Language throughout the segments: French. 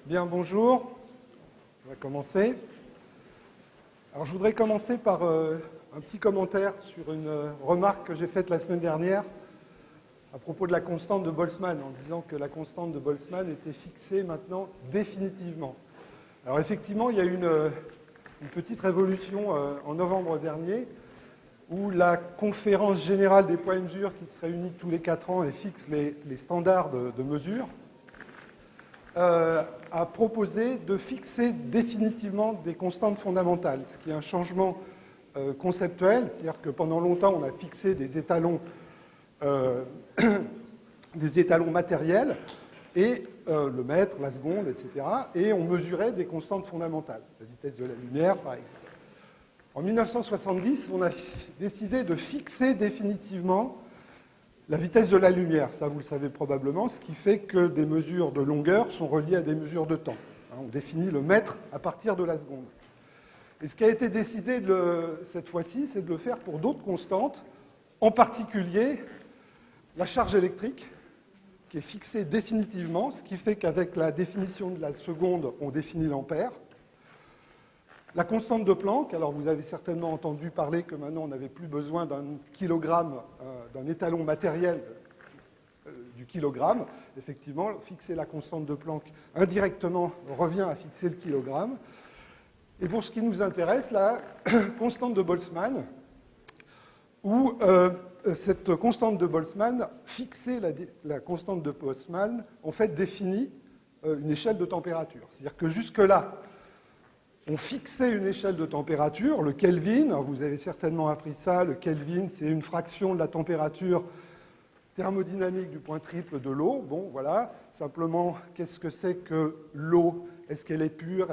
Bien, bonjour. On va commencer. Alors, je voudrais commencer par un petit commentaire sur une remarque que j'ai faite la semaine dernière à propos de la constante de Boltzmann, en disant que la constante de Boltzmann était fixée maintenant définitivement. Alors, effectivement, il y a eu une petite révolution en novembre dernier, où la conférence générale des poids et mesures, qui se réunit tous les 4 ans et fixe les standards de mesure, a proposé de fixer définitivement des constantes fondamentales, ce qui est un changement conceptuel, c'est-à-dire que pendant longtemps, on a fixé des étalons matériels, et le mètre, la seconde, etc., et on mesurait des constantes fondamentales, la vitesse de la lumière, par exemple. En 1970, on a décidé de fixer définitivement la vitesse de la lumière, ça vous le savez probablement, ce qui fait que des mesures de longueur sont reliées à des mesures de temps. On définit le mètre à partir de la seconde. Et ce qui a été décidé cette fois-ci, c'est de le faire pour d'autres constantes, en particulier la charge électrique, qui est fixée définitivement, ce qui fait qu'avec la définition de la seconde, on définit l'ampère. La constante de Planck, alors vous avez certainement entendu parler que maintenant on n'avait plus besoin d'un kilogramme, d'un étalon matériel du kilogramme. Effectivement, fixer la constante de Planck indirectement revient à fixer le kilogramme. Et pour ce qui nous intéresse, la constante de Boltzmann, où cette constante de Boltzmann, fixer la constante de Boltzmann, en fait définit une échelle de température. C'est-à-dire que jusque-là, on fixait une échelle de température, le Kelvin, vous avez certainement appris ça, le Kelvin, c'est une fraction de la température thermodynamique du point triple de l'eau. Bon, voilà, simplement, qu'est-ce que c'est que l'eau? Est-ce qu'elle est pure?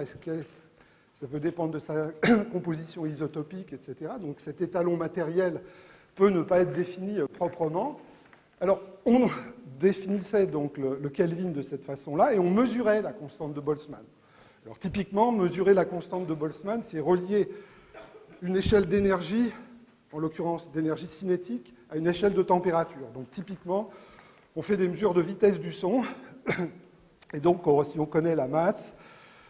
Ça peut dépendre de sa composition isotopique, etc. Donc cet étalon matériel peut ne pas être défini proprement. Alors, on définissait donc le Kelvin de cette façon-là et on mesurait la constante de Boltzmann. Alors typiquement, mesurer la constante de Boltzmann, c'est relier une échelle d'énergie, en l'occurrence d'énergie cinétique, à une échelle de température. Donc typiquement, on fait des mesures de vitesse du son, et donc si on connaît la masse,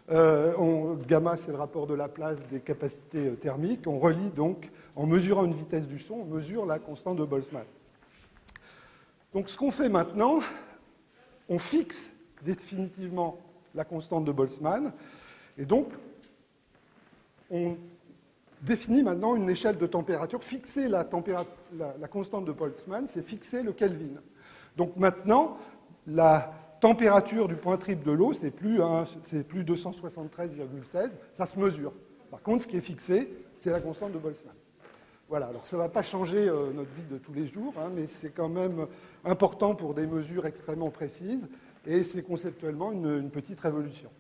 gamma c'est le rapport de Laplace des capacités thermiques, on relie donc, en mesurant une vitesse du son, on mesure la constante de Boltzmann. Donc ce qu'on fait maintenant, on fixe définitivement la constante de Boltzmann, et donc on définit maintenant une échelle de température. Fixer la constante de Boltzmann, c'est fixer le Kelvin. Donc maintenant, la température du point triple de l'eau, c'est plus 273,16, ça se mesure. Par contre, ce qui est fixé, c'est la constante de Boltzmann. Voilà, alors ça ne va pas changer notre vie de tous les jours, mais c'est quand même important pour des mesures extrêmement précises, et c'est conceptuellement une petite révolution.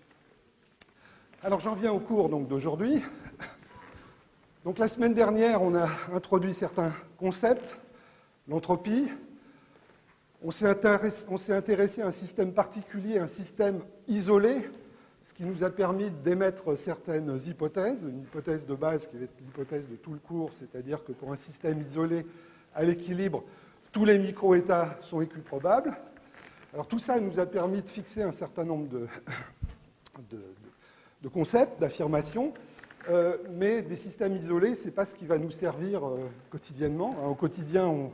Alors j'en viens au cours d'aujourd'hui. Donc la semaine dernière, on a introduit certains concepts, l'entropie. On s'est intéressé à un système particulier, un système isolé, ce qui nous a permis d'émettre certaines hypothèses. Une hypothèse de base qui va être l'hypothèse de tout le cours, c'est-à-dire que pour un système isolé à l'équilibre, tous les micro-états sont équiprobables. Alors tout ça nous a permis de fixer un certain nombre de concepts, d'affirmations, mais des systèmes isolés, ce n'est pas ce qui va nous servir quotidiennement. Au quotidien, on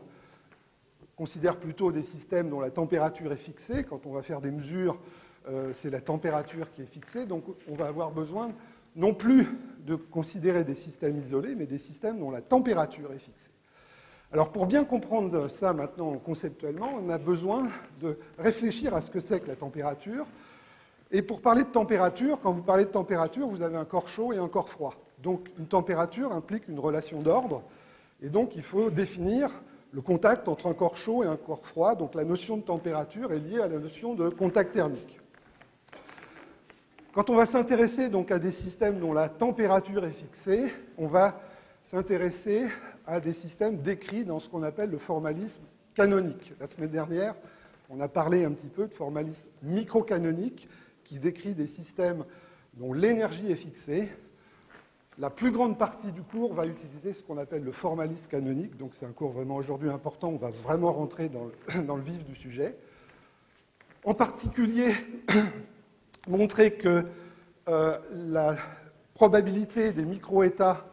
considère plutôt des systèmes dont la température est fixée. Quand on va faire des mesures, c'est la température qui est fixée. Donc on va avoir besoin non plus de considérer des systèmes isolés, mais des systèmes dont la température est fixée. Alors pour bien comprendre ça maintenant conceptuellement, on a besoin de réfléchir à ce que c'est que la température. Et pour parler de température, quand vous parlez de température, vous avez un corps chaud et un corps froid. Donc une température implique une relation d'ordre, et donc il faut définir le contact entre un corps chaud et un corps froid. Donc la notion de température est liée à la notion de contact thermique. Quand on va s'intéresser donc à des systèmes dont la température est fixée, on va s'intéresser à des systèmes décrits dans ce qu'on appelle le formalisme canonique. La semaine dernière, on a parlé un petit peu de formalisme microcanonique qui décrit des systèmes dont l'énergie est fixée. La plus grande partie du cours va utiliser ce qu'on appelle le formalisme canonique, donc c'est un cours vraiment aujourd'hui important, on va vraiment rentrer dans le vif du sujet. En particulier, montrer que la probabilité des micro-états,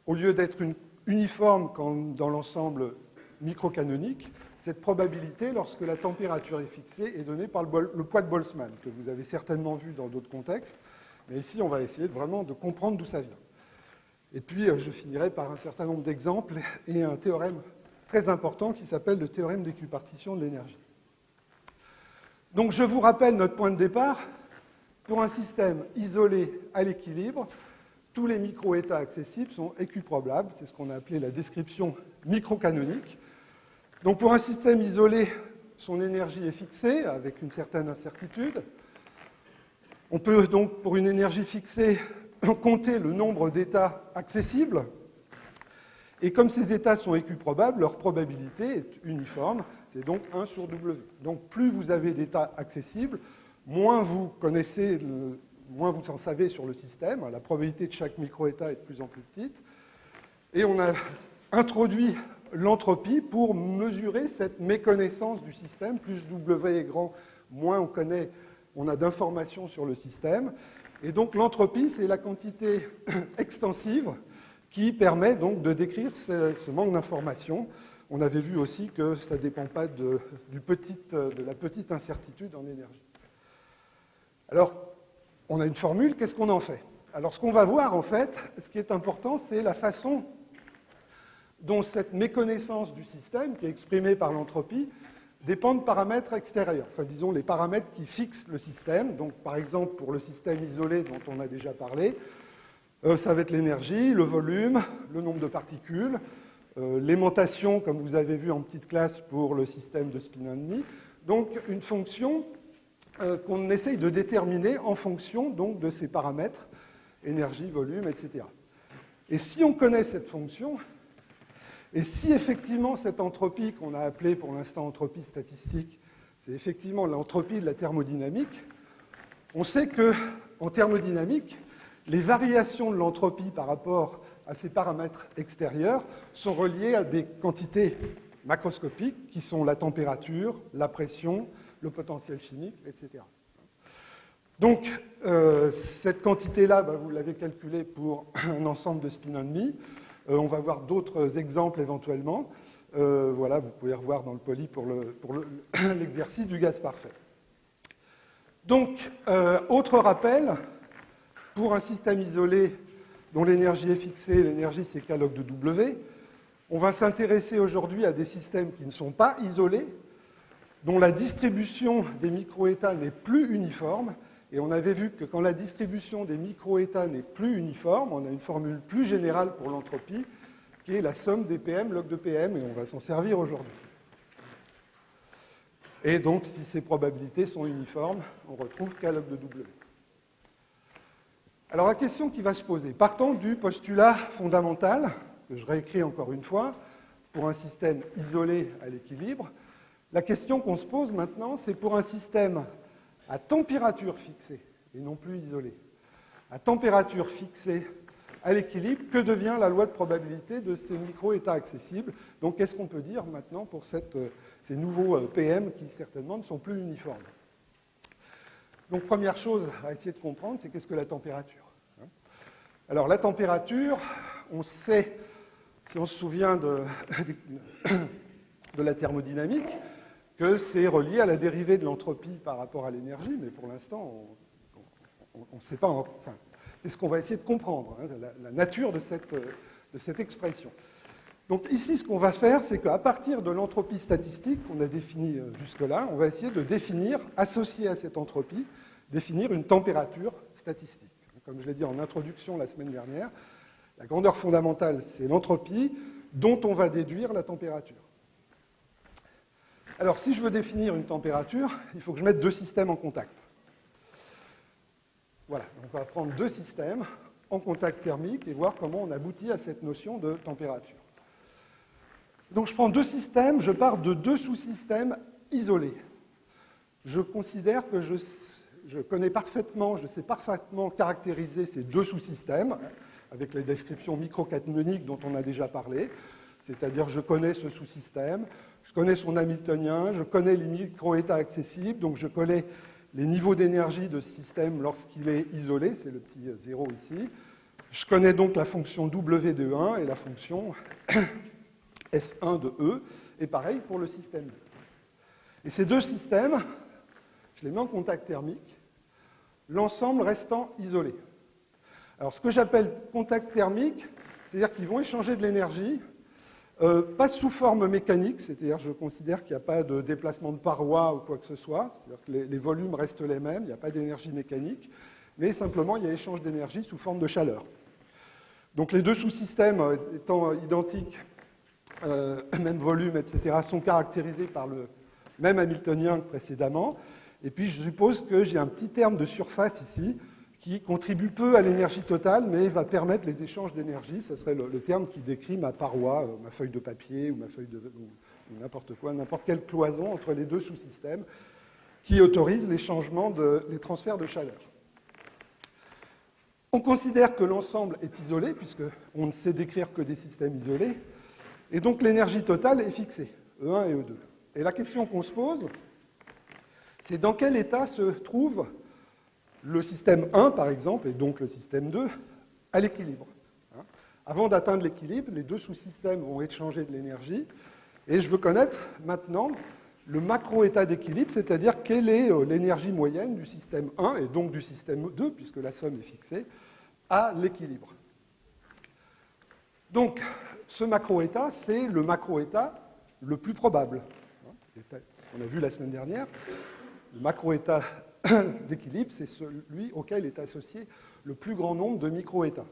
au lieu d'être uniforme comme dans l'ensemble microcanonique, cette probabilité, lorsque la température est fixée, est donnée par le poids de Boltzmann, que vous avez certainement vu dans d'autres contextes. Mais ici, on va essayer vraiment de comprendre d'où ça vient. Et puis, je finirai par un certain nombre d'exemples et un théorème très important qui s'appelle le théorème d'équipartition de l'énergie. Donc, je vous rappelle notre point de départ. Pour un système isolé à l'équilibre, tous les micro-états accessibles sont équiprobables. C'est ce qu'on a appelé la description microcanonique. Donc, pour un système isolé, son énergie est fixée avec une certaine incertitude. On peut donc, pour une énergie fixée, compter le nombre d'états accessibles. Et comme ces états sont équiprobables, leur probabilité est uniforme. C'est donc 1 sur W. Donc, plus vous avez d'états accessibles, moins vous connaissez, moins vous en savez sur le système. La probabilité de chaque micro-état est de plus en plus petite. Et on a introduit l'entropie pour mesurer cette méconnaissance du système. Plus W est grand, moins on a d'informations sur le système. Et donc l'entropie, c'est la quantité extensive qui permet donc de décrire ce manque d'informations. On avait vu aussi que ça ne dépend pas de la petite incertitude en énergie. Alors, on a une formule, qu'est-ce qu'on en fait? Alors, ce qu'on va voir, en fait, ce qui est important, c'est la façon dont cette méconnaissance du système, qui est exprimée par l'entropie, dépend de paramètres extérieurs. Enfin, disons, les paramètres qui fixent le système. Donc, par exemple, pour le système isolé dont on a déjà parlé, ça va être l'énergie, le volume, le nombre de particules, l'aimantation, comme vous avez vu en petite classe pour le système de Spinozzi. Donc, une fonction qu'on essaye de déterminer en fonction donc, de ces paramètres, énergie, volume, etc. Et si on connaît cette fonction, et si effectivement cette entropie qu'on a appelée pour l'instant entropie statistique, c'est effectivement l'entropie de la thermodynamique, on sait qu'en thermodynamique, les variations de l'entropie par rapport à ces paramètres extérieurs sont reliées à des quantités macroscopiques qui sont la température, la pression, le potentiel chimique, etc. Donc, cette quantité-là, vous l'avez calculée pour un ensemble de spin-on-me. On va voir d'autres exemples éventuellement. Voilà, vous pouvez revoir dans le poly pour l'exercice du gaz parfait. Donc, autre rappel, pour un système isolé dont l'énergie est fixée, l'énergie c'est K log de W, on va s'intéresser aujourd'hui à des systèmes qui ne sont pas isolés, dont la distribution des micro-états n'est plus uniforme. Et on avait vu que quand la distribution des micro-états n'est plus uniforme, on a une formule plus générale pour l'entropie, qui est la somme des PM log de PM, et on va s'en servir aujourd'hui. Et donc, si ces probabilités sont uniformes, on retrouve K log de W. Alors, la question qui va se poser, partons du postulat fondamental, que je réécris encore une fois, pour un système isolé à l'équilibre, la question qu'on se pose maintenant, c'est pour un système à température fixée, et non plus isolé, à température fixée à l'équilibre, que devient la loi de probabilité de ces micro-états accessibles? Donc, qu'est-ce qu'on peut dire maintenant pour ces nouveaux PM qui, certainement, ne sont plus uniformes? Donc, première chose à essayer de comprendre, c'est qu'est-ce que la température? Alors, la température, on sait, si on se souvient de la thermodynamique, que c'est relié à la dérivée de l'entropie par rapport à l'énergie, mais pour l'instant, on ne sait pas. Enfin, c'est ce qu'on va essayer de comprendre, la nature de cette expression. Donc ici, ce qu'on va faire, c'est qu'à partir de l'entropie statistique qu'on a définie jusque-là, on va essayer de définir, associé à cette entropie, définir une température statistique. Comme je l'ai dit en introduction la semaine dernière, la grandeur fondamentale, c'est l'entropie dont on va déduire la température. Alors, si je veux définir une température, il faut que je mette deux systèmes en contact. Voilà, donc on va prendre deux systèmes en contact thermique et voir comment on aboutit à cette notion de température. Donc, je prends deux systèmes, je pars de deux sous-systèmes isolés. Je considère que je connais parfaitement, je sais parfaitement caractériser ces deux sous-systèmes avec les descriptions microcanoniques dont on a déjà parlé. C'est-à-dire, je connais ce sous-système, je connais son hamiltonien, je connais les micro-états accessibles, donc je connais les niveaux d'énergie de ce système lorsqu'il est isolé, c'est le petit 0 ici. Je connais donc la fonction W de E1 et la fonction S1 de E, et pareil pour le système 2. Et ces deux systèmes, je les mets en contact thermique, l'ensemble restant isolé. Alors ce que j'appelle contact thermique, c'est-à-dire qu'ils vont échanger de l'énergie, pas sous forme mécanique, c'est-à-dire je considère qu'il n'y a pas de déplacement de paroi ou quoi que ce soit, c'est-à-dire que les volumes restent les mêmes, il n'y a pas d'énergie mécanique, mais simplement il y a échange d'énergie sous forme de chaleur. Donc les deux sous-systèmes étant identiques, même volume, etc., sont caractérisés par le même Hamiltonien que précédemment, et puis je suppose que j'ai un petit terme de surface ici, qui contribue peu à l'énergie totale, mais va permettre les échanges d'énergie. Ce serait le terme qui décrit ma paroi, ma feuille de papier, ou ma feuille de... ou n'importe quoi, n'importe quelle cloison entre les deux sous-systèmes, qui autorise les changements, les transferts de chaleur. On considère que l'ensemble est isolé, puisqu'on ne sait décrire que des systèmes isolés, et donc l'énergie totale est fixée, E1 et E2. Et la question qu'on se pose, c'est dans quel état se trouve le système 1, par exemple, et donc le système 2, à l'équilibre. Avant d'atteindre l'équilibre, les deux sous-systèmes vont échanger de l'énergie, et je veux connaître maintenant le macro-état d'équilibre, c'est-à-dire quelle est l'énergie moyenne du système 1, et donc du système 2, puisque la somme est fixée, à l'équilibre. Donc, ce macro-état, c'est le macro-état le plus probable. On a vu la semaine dernière, le macro-état d'équilibre, c'est celui auquel est associé le plus grand nombre de micro-états.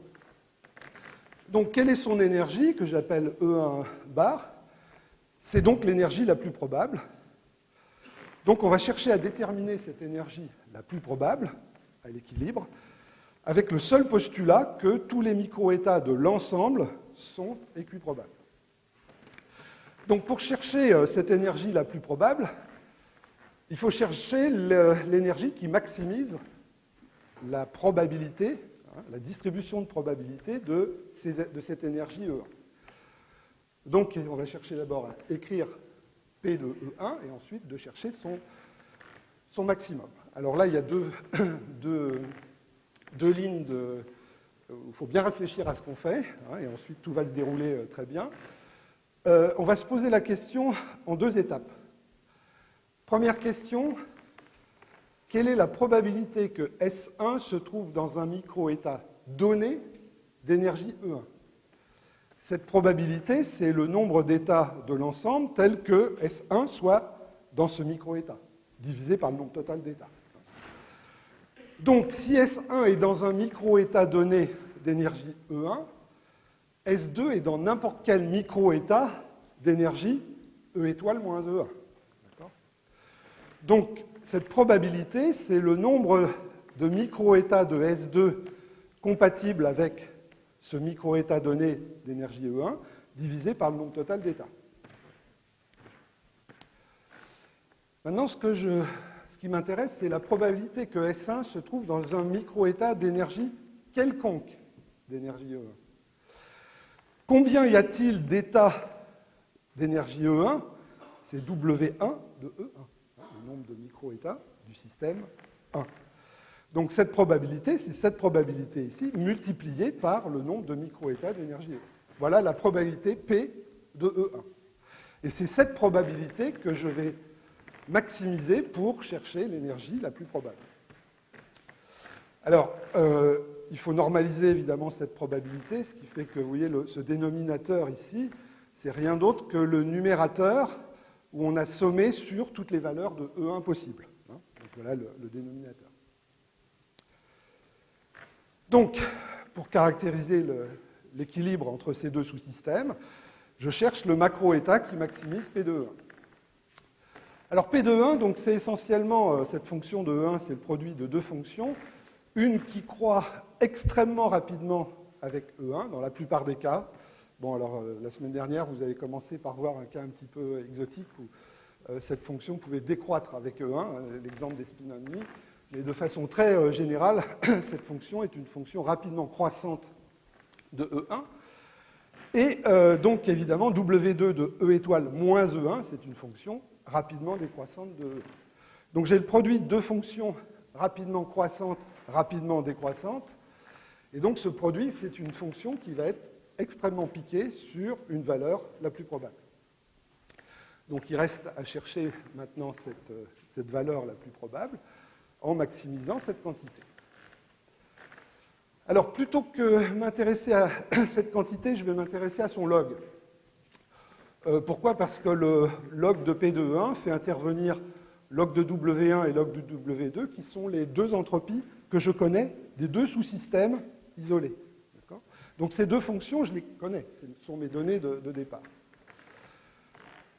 Donc, quelle est son énergie, que j'appelle E1 bar? C'est donc l'énergie la plus probable. Donc, on va chercher à déterminer cette énergie la plus probable, à l'équilibre, avec le seul postulat que tous les micro-états de l'ensemble sont équiprobables. Donc, pour chercher cette énergie la plus probable, il faut chercher l'énergie qui maximise la probabilité, la distribution de probabilité de cette énergie E1. Donc, on va chercher d'abord à écrire P de E1 et ensuite de chercher son maximum. Alors là, il y a deux lignes il faut bien réfléchir à ce qu'on fait, et ensuite tout va se dérouler très bien. On va se poser la question en deux étapes. Première question, quelle est la probabilité que S1 se trouve dans un micro-état donné d'énergie E1? Cette probabilité, c'est le nombre d'états de l'ensemble tel que S1 soit dans ce micro-état, divisé par le nombre total d'états. Donc, si S1 est dans un micro-état donné d'énergie E1, S2 est dans n'importe quel micro-état d'énergie E étoile moins E1. Donc, cette probabilité, c'est le nombre de micro-états de S2 compatibles avec ce micro-état donné d'énergie E1 divisé par le nombre total d'états. Maintenant, ce qui m'intéresse, c'est la probabilité que S1 se trouve dans un micro-état d'énergie quelconque d'énergie E1. Combien y a-t-il d'états d'énergie E1? C'est W1 de E1. Le nombre de micro-états du système 1. Donc cette probabilité, c'est cette probabilité ici, multipliée par le nombre de micro-états d'énergie E1. Voilà la probabilité P de E1. Et c'est cette probabilité que je vais maximiser pour chercher l'énergie la plus probable. Alors, il faut normaliser évidemment cette probabilité, ce qui fait que, vous voyez, ce dénominateur ici, c'est rien d'autre que le numérateur où on a sommé sur toutes les valeurs de E1 possibles. Donc voilà le dénominateur. Donc, pour caractériser l'équilibre entre ces deux sous-systèmes, je cherche le macro-état qui maximise P de E1. Alors P de E1, donc, c'est essentiellement, cette fonction de E1, c'est le produit de deux fonctions. Une qui croît extrêmement rapidement avec E1, dans la plupart des cas. Bon, alors, la semaine dernière, vous avez commencé par voir un cas un petit peu exotique où cette fonction pouvait décroître avec E1, l'exemple des spin only. Mais de façon très générale, cette fonction est une fonction rapidement croissante de E1. Et donc, évidemment, W2 de E étoile moins E1, c'est une fonction rapidement décroissante de E1. Donc j'ai le produit de deux fonctions rapidement croissantes, rapidement décroissantes. Et donc ce produit, c'est une fonction qui va être extrêmement piquée sur une valeur la plus probable. Donc il reste à chercher maintenant cette valeur la plus probable en maximisant cette quantité. Alors plutôt que m'intéresser à cette quantité, je vais m'intéresser à son log. Pourquoi? Parce que le log de P de E1 fait intervenir log de W1 et log de W2, qui sont les deux entropies que je connais des deux sous-systèmes isolés. Donc ces deux fonctions, je les connais, ce sont mes données de départ.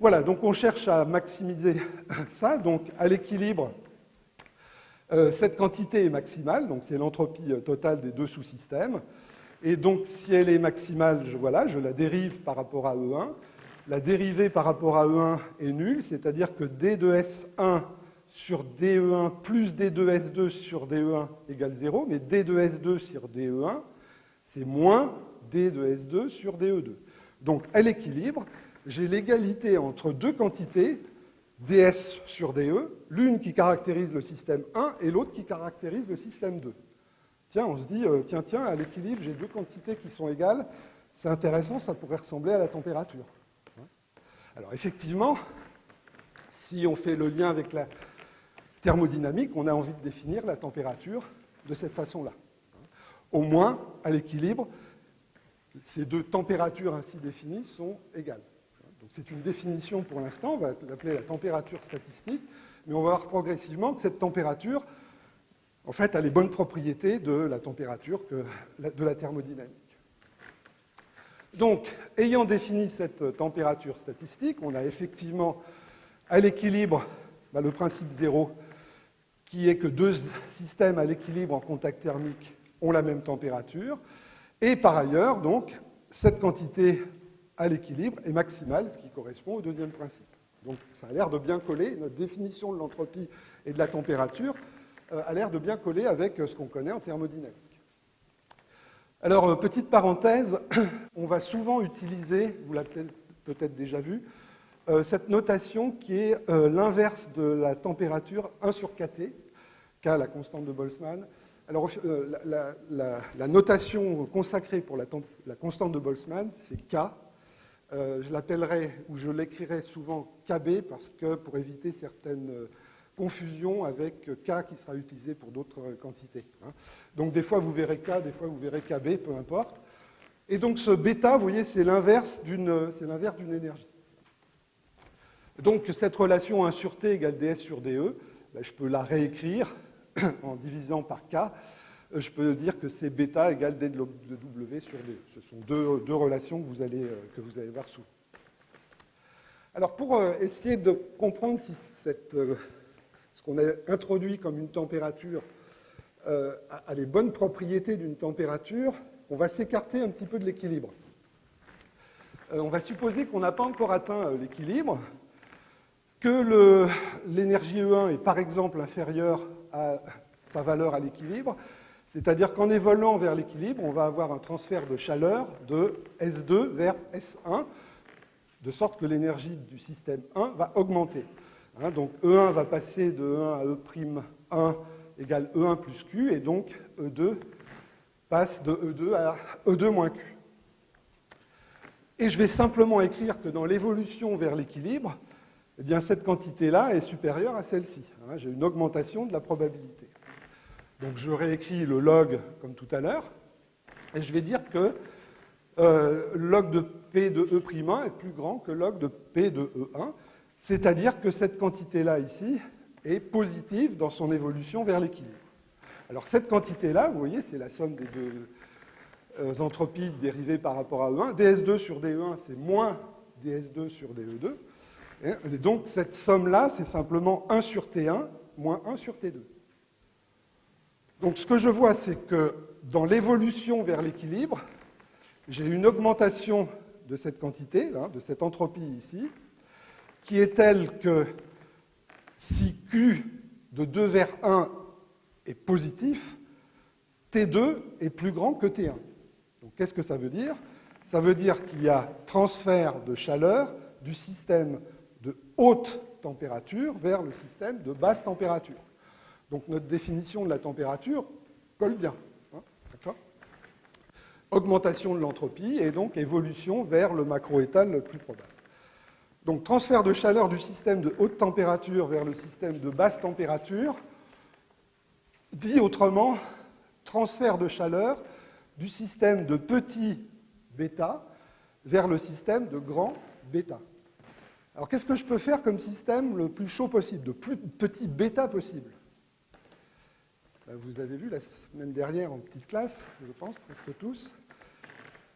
Voilà, donc on cherche à maximiser ça. Donc à l'équilibre, cette quantité est maximale, donc c'est l'entropie totale des deux sous-systèmes. Et donc si elle est maximale, je la dérive par rapport à E1. La dérivée par rapport à E1 est nulle, c'est-à-dire que D de S1 sur DE1 plus D de S2 sur DE1 égale 0, mais D de S2 sur DE1, c'est moins D de S2 sur DE2. Donc à l'équilibre, j'ai l'égalité entre deux quantités, ds sur dE, l'une qui caractérise le système 1 et l'autre qui caractérise le système 2. Tiens, on se dit, tiens, à l'équilibre, j'ai deux quantités qui sont égales, c'est intéressant, ça pourrait ressembler à la température. Alors effectivement, si on fait le lien avec la thermodynamique, on a envie de définir la température de cette façon-là. Au moins, à l'équilibre, ces deux températures ainsi définies sont égales. Donc c'est une définition pour l'instant, on va l'appeler la température statistique, mais on va voir progressivement que cette température, en fait, a les bonnes propriétés de la température de la thermodynamique. Donc, ayant défini cette température statistique, on a effectivement à l'équilibre le principe zéro, qui est que deux systèmes à l'équilibre en contact thermique ont la même température, et par ailleurs, donc, cette quantité à l'équilibre est maximale, ce qui correspond au deuxième principe. Donc ça a l'air de bien coller, notre définition de l'entropie et de la température a l'air de bien coller avec ce qu'on connaît en thermodynamique. Alors, petite parenthèse, on va souvent utiliser, vous l'avez peut-être déjà vu, cette notation qui est l'inverse de la température 1 sur kT, K, la constante de Boltzmann. Alors, la notation consacrée pour la constante de Boltzmann, c'est K. Je l'appellerai, ou je l'écrirai souvent KB, parce que pour éviter certaines confusions avec K qui sera utilisé pour d'autres quantités. Donc des fois vous verrez K, des fois vous verrez KB, peu importe. Et donc ce bêta, vous voyez, c'est l'inverse d'une énergie. Donc cette relation 1 sur T égale ds sur dE, je peux la réécrire en divisant par K. Je peux dire que c'est bêta égale d de W sur dE. Ce sont deux relations que vous allez voir souvent. Alors pour essayer de comprendre si ce qu'on a introduit comme une température a les bonnes propriétés d'une température, on va s'écarter un petit peu de l'équilibre. On va supposer qu'on n'a pas encore atteint l'équilibre, que l'énergie E1 est par exemple inférieure à sa valeur à l'équilibre, c'est-à-dire qu'en évoluant vers l'équilibre, on va avoir un transfert de chaleur de S2 vers S1, de sorte que l'énergie du système 1 va augmenter. Donc E1 va passer de 1 à E'1 égale E1 plus Q, et donc E2 passe de E2 à E2 moins Q. Et je vais simplement écrire que dans l'évolution vers l'équilibre, eh bien cette quantité-là est supérieure à celle-ci. J'ai une augmentation de la probabilité. Donc je réécris le log comme tout à l'heure, et je vais dire que log de P de E'1 est plus grand que log de P de E1, c'est-à-dire que cette quantité-là ici est positive dans son évolution vers l'équilibre. Alors cette quantité-là, vous voyez, c'est la somme des deux entropies dérivées par rapport à E1. ds2 sur dE1, c'est moins ds2 sur dE2. Et donc cette somme-là, c'est simplement 1 sur T1 moins 1 sur T2. Donc ce que je vois, c'est que dans l'évolution vers l'équilibre, j'ai une augmentation de cette quantité, de cette entropie ici, qui est telle que si Q de 2 vers 1 est positif, T2 est plus grand que T1. Donc qu'est-ce que ça veut dire? Ça veut dire qu'il y a transfert de chaleur du système de haute température vers le système de basse température. Donc notre définition de la température colle bien. Hein, d'accord ? Augmentation de l'entropie et donc évolution vers le macroétal le plus probable. Donc transfert de chaleur du système de haute température vers le système de basse température, dit autrement, transfert de chaleur du système de petit bêta vers le système de grand bêta. Alors qu'est-ce que je peux faire comme système le plus chaud possible, de plus petit bêta possible ? Vous avez vu la semaine dernière en petite classe, je pense, presque tous,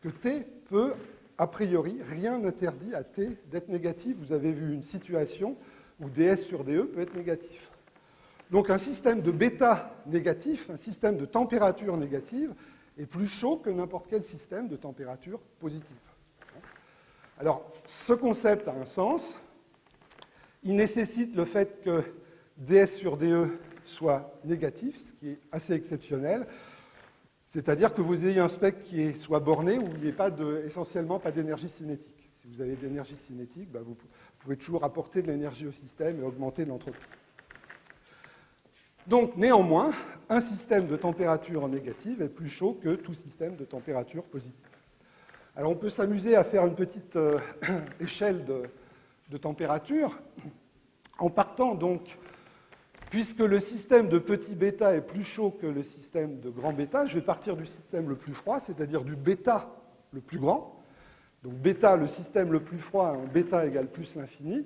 que T peut, a priori, rien n'interdit à T d'être négatif. Vous avez vu une situation où ds sur dE peut être négatif. Donc un système de bêta négatif, un système de température négative, est plus chaud que n'importe quel système de température positive. Alors, ce concept a un sens. Il nécessite le fait que ds sur dE soit négatif, ce qui est assez exceptionnel. C'est-à-dire que vous ayez un spectre qui soit borné où il n'y ait essentiellement pas d'énergie cinétique. Si vous avez de l'énergie cinétique, vous pouvez toujours apporter de l'énergie au système et augmenter l'entropie. Donc, néanmoins, un système de température négative est plus chaud que tout système de température positive. Alors, on peut s'amuser à faire une petite échelle de température en partant donc, puisque le système de petit bêta est plus chaud que le système de grand bêta, je vais partir du système le plus froid, c'est-à-dire du bêta le plus grand. Donc bêta, le système le plus froid, un bêta égale plus l'infini.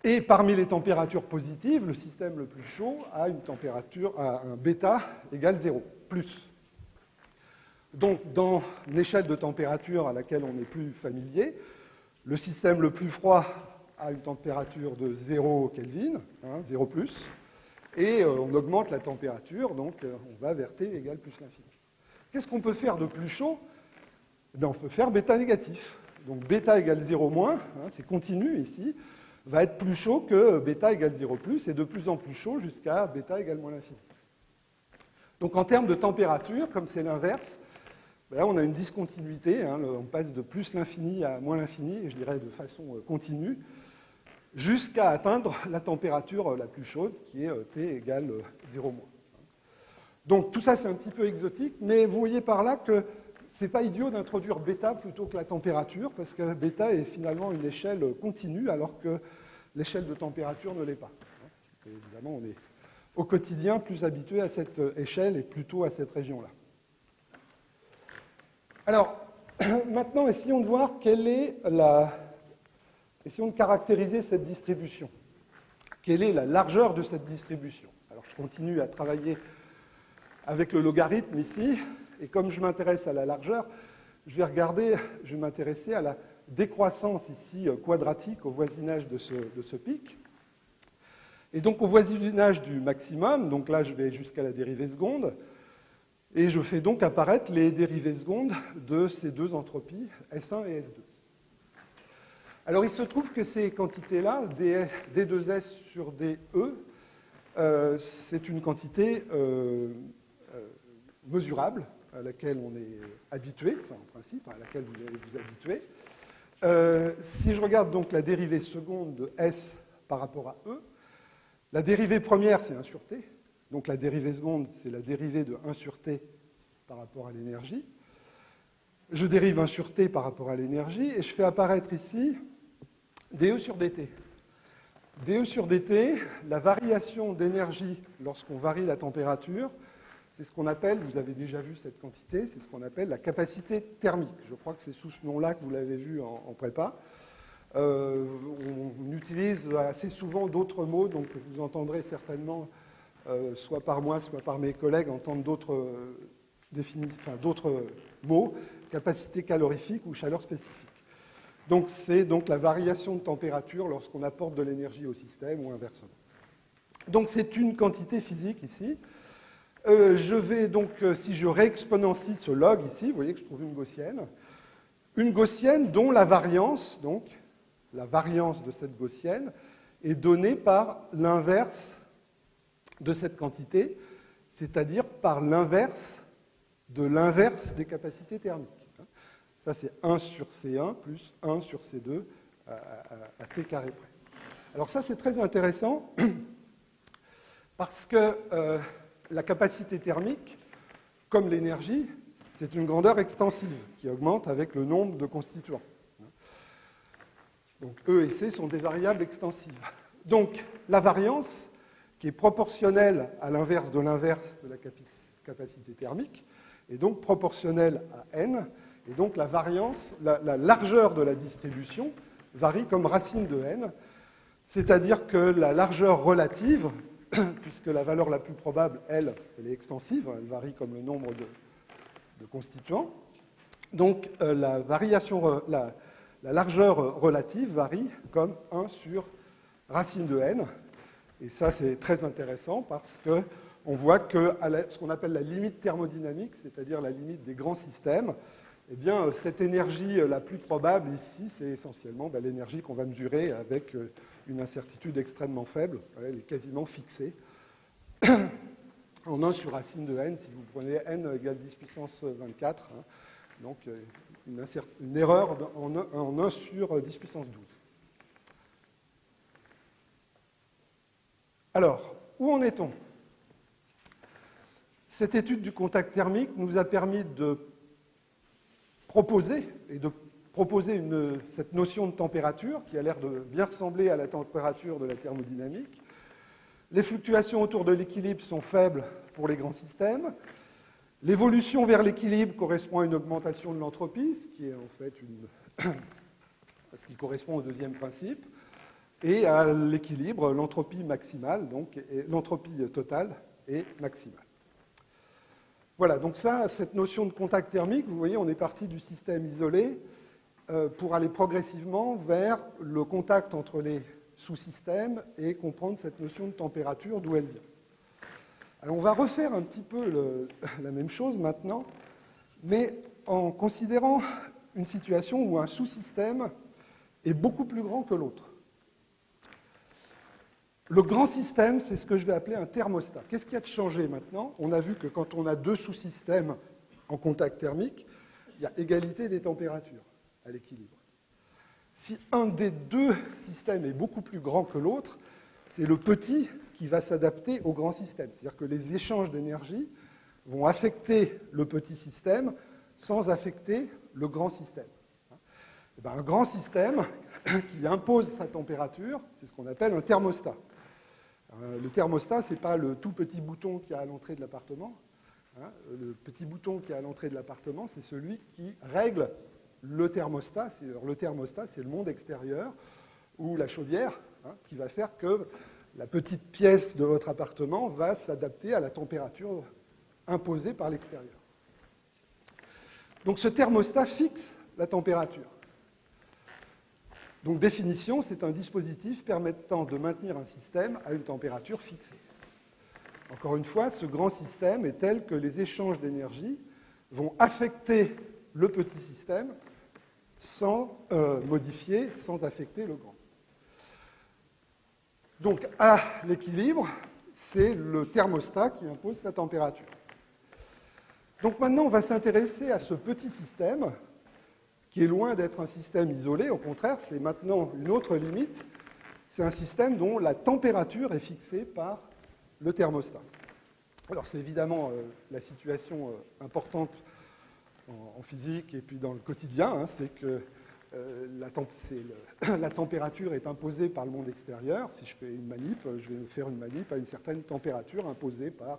Et parmi les températures positives, le système le plus chaud a un bêta égale 0, plus. Donc dans une échelle de température à laquelle on n'est plus familier, le système le plus froid a une température de 0 Kelvin, 0 plus, et on augmente la température, donc on va vers T égale plus l'infini. Qu'est-ce qu'on peut faire de plus chaud ? On peut faire bêta négatif. Donc bêta égale 0 moins, c'est continu ici, va être plus chaud que bêta égale 0 plus, et de plus en plus chaud jusqu'à bêta égale moins l'infini. Donc en termes de température, comme c'est l'inverse, là on a une discontinuité, on passe de plus l'infini à moins l'infini, et je dirais de façon continue, jusqu'à atteindre la température la plus chaude, qui est T égale 0 moins. Donc tout ça c'est un petit peu exotique, mais vous voyez par là que c'est pas idiot d'introduire bêta plutôt que la température, parce que bêta est finalement une échelle continue, alors que l'échelle de température ne l'est pas. Et évidemment, on est au quotidien plus habitué à cette échelle et plutôt à cette région-là. Alors, maintenant, essayons de voir essayons de caractériser cette distribution. Quelle est la largeur de cette distribution? Alors, je continue à travailler avec le logarithme ici. Et comme je m'intéresse à la largeur, je vais m'intéresser à la décroissance ici quadratique au voisinage de ce pic. Et donc au voisinage du maximum, donc là je vais jusqu'à la dérivée seconde, et je fais donc apparaître les dérivées secondes de ces deux entropies, S1 et S2. Alors il se trouve que ces quantités-là, D2S sur DE, c'est une quantité mesurable, à laquelle on est habitué, enfin en principe, à laquelle vous allez vous habituer. Si je regarde donc la dérivée seconde de S par rapport à E, la dérivée première, c'est 1 sur T. Donc la dérivée seconde, c'est la dérivée de 1 sur T par rapport à l'énergie. Je dérive 1 sur T par rapport à l'énergie, et je fais apparaître ici dE sur dt. dE sur dt, la variation d'énergie lorsqu'on varie la température, c'est ce qu'on appelle, vous avez déjà vu cette quantité, c'est ce qu'on appelle la capacité thermique. Je crois que c'est sous ce nom-là que vous l'avez vu en prépa. On utilise assez souvent d'autres mots, donc vous entendrez certainement, soit par moi, soit par mes collègues, entendre d'autres mots, capacité calorifique ou chaleur spécifique. Donc c'est donc la variation de température lorsqu'on apporte de l'énergie au système ou inversement. Donc c'est une quantité physique ici. Je vais donc, si je réexponentie ce log ici, vous voyez que je trouve une gaussienne dont la variance, donc la variance de cette gaussienne, est donnée par l'inverse de cette quantité, c'est-à-dire par l'inverse de l'inverse des capacités thermiques. Ça, c'est 1 sur C1 plus 1 sur C2 à T carré près. Alors ça, c'est très intéressant parce que la capacité thermique, comme l'énergie, c'est une grandeur extensive qui augmente avec le nombre de constituants. Donc E et C sont des variables extensives. Donc la variance, qui est proportionnelle à l'inverse de la capacité thermique, est donc proportionnelle à n, et donc la variance, la largeur de la distribution varie comme racine de n, c'est-à-dire que la largeur relative, puisque la valeur la plus probable, elle est extensive, elle varie comme le nombre de constituants, donc la largeur relative varie comme 1 sur racine de n, et ça c'est très intéressant parce qu'on voit que ce qu'on appelle la limite thermodynamique, c'est-à-dire la limite des grands systèmes, eh bien, cette énergie la plus probable ici, c'est essentiellement l'énergie qu'on va mesurer avec une incertitude extrêmement faible. Elle est quasiment fixée en 1 sur racine de n, si vous prenez n égale 10 puissance 24, hein, donc une erreur en 1 sur 10 puissance 12. Alors, où en est-on? Cette étude du contact thermique nous a permis de proposer cette notion de température qui a l'air de bien ressembler à la température de la thermodynamique. Les fluctuations autour de l'équilibre sont faibles pour les grands systèmes. L'évolution vers l'équilibre correspond à une augmentation de l'entropie, ce qui est en fait ce qui correspond au deuxième principe, et à l'équilibre, l'entropie maximale, donc l'entropie totale est maximale. Voilà, donc ça, cette notion de contact thermique, vous voyez, on est parti du système isolé pour aller progressivement vers le contact entre les sous-systèmes et comprendre cette notion de température, d'où elle vient. Alors, on va refaire un petit peu la même chose maintenant, mais en considérant une situation où un sous-système est beaucoup plus grand que l'autre. Le grand système, c'est ce que je vais appeler un thermostat. Qu'est-ce qu'il y a de changé maintenant? On a vu que quand on a deux sous-systèmes en contact thermique, il y a égalité des températures à l'équilibre. Si un des deux systèmes est beaucoup plus grand que l'autre, c'est le petit qui va s'adapter au grand système. C'est-à-dire que les échanges d'énergie vont affecter le petit système sans affecter le grand système. Et bien, un grand système qui impose sa température, c'est ce qu'on appelle un thermostat. Le thermostat, ce n'est pas le tout petit bouton qui est à l'entrée de l'appartement. Le petit bouton qui est à l'entrée de l'appartement, c'est celui qui règle le thermostat. Le thermostat, c'est le monde extérieur ou la chaudière qui va faire que la petite pièce de votre appartement va s'adapter à la température imposée par l'extérieur. Donc ce thermostat fixe la température. Donc, définition, c'est un dispositif permettant de maintenir un système à une température fixée. Encore une fois, ce grand système est tel que les échanges d'énergie vont affecter le petit système sans modifier, sans affecter le grand. Donc, à l'équilibre, c'est le thermostat qui impose sa température. Donc maintenant, on va s'intéresser à ce petit système qui est loin d'être un système isolé. Au contraire, c'est maintenant une autre limite. C'est un système dont la température est fixée par le thermostat. Alors, c'est évidemment la situation importante en physique et puis dans le quotidien, c'est que la température est imposée par le monde extérieur. Si je fais une manip, je vais faire une manip à une certaine température imposée par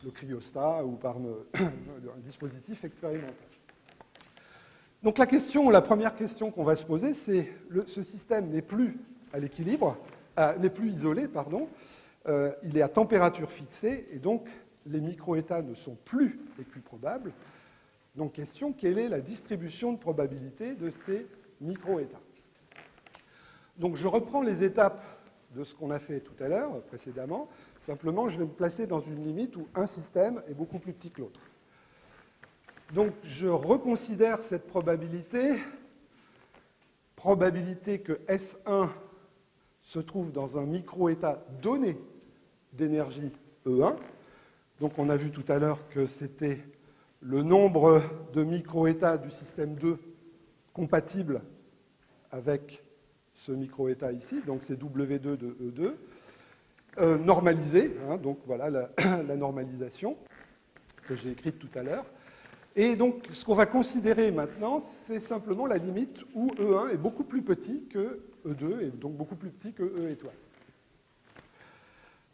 le cryostat ou par un dispositif expérimental. Donc la première question qu'on va se poser, c'est ce système n'est plus à l'équilibre, n'est plus isolé, pardon, il est à température fixée, et donc les micro-états ne sont plus équiprobables. Donc question, quelle est la distribution de probabilité de ces micro-états? Donc je reprends les étapes de ce qu'on a fait tout à l'heure, précédemment. Simplement, je vais me placer dans une limite où un système est beaucoup plus petit que l'autre. Donc, je reconsidère cette probabilité que S1 se trouve dans un micro-état donné d'énergie E1. Donc, on a vu tout à l'heure que c'était le nombre de micro-états du système 2 compatible avec ce micro-état ici, donc c'est W2 de E2, normalisé, hein, donc voilà la normalisation que j'ai écrite tout à l'heure. Et donc, ce qu'on va considérer maintenant, c'est simplement la limite où E1 est beaucoup plus petit que E2, et donc beaucoup plus petit que E étoile.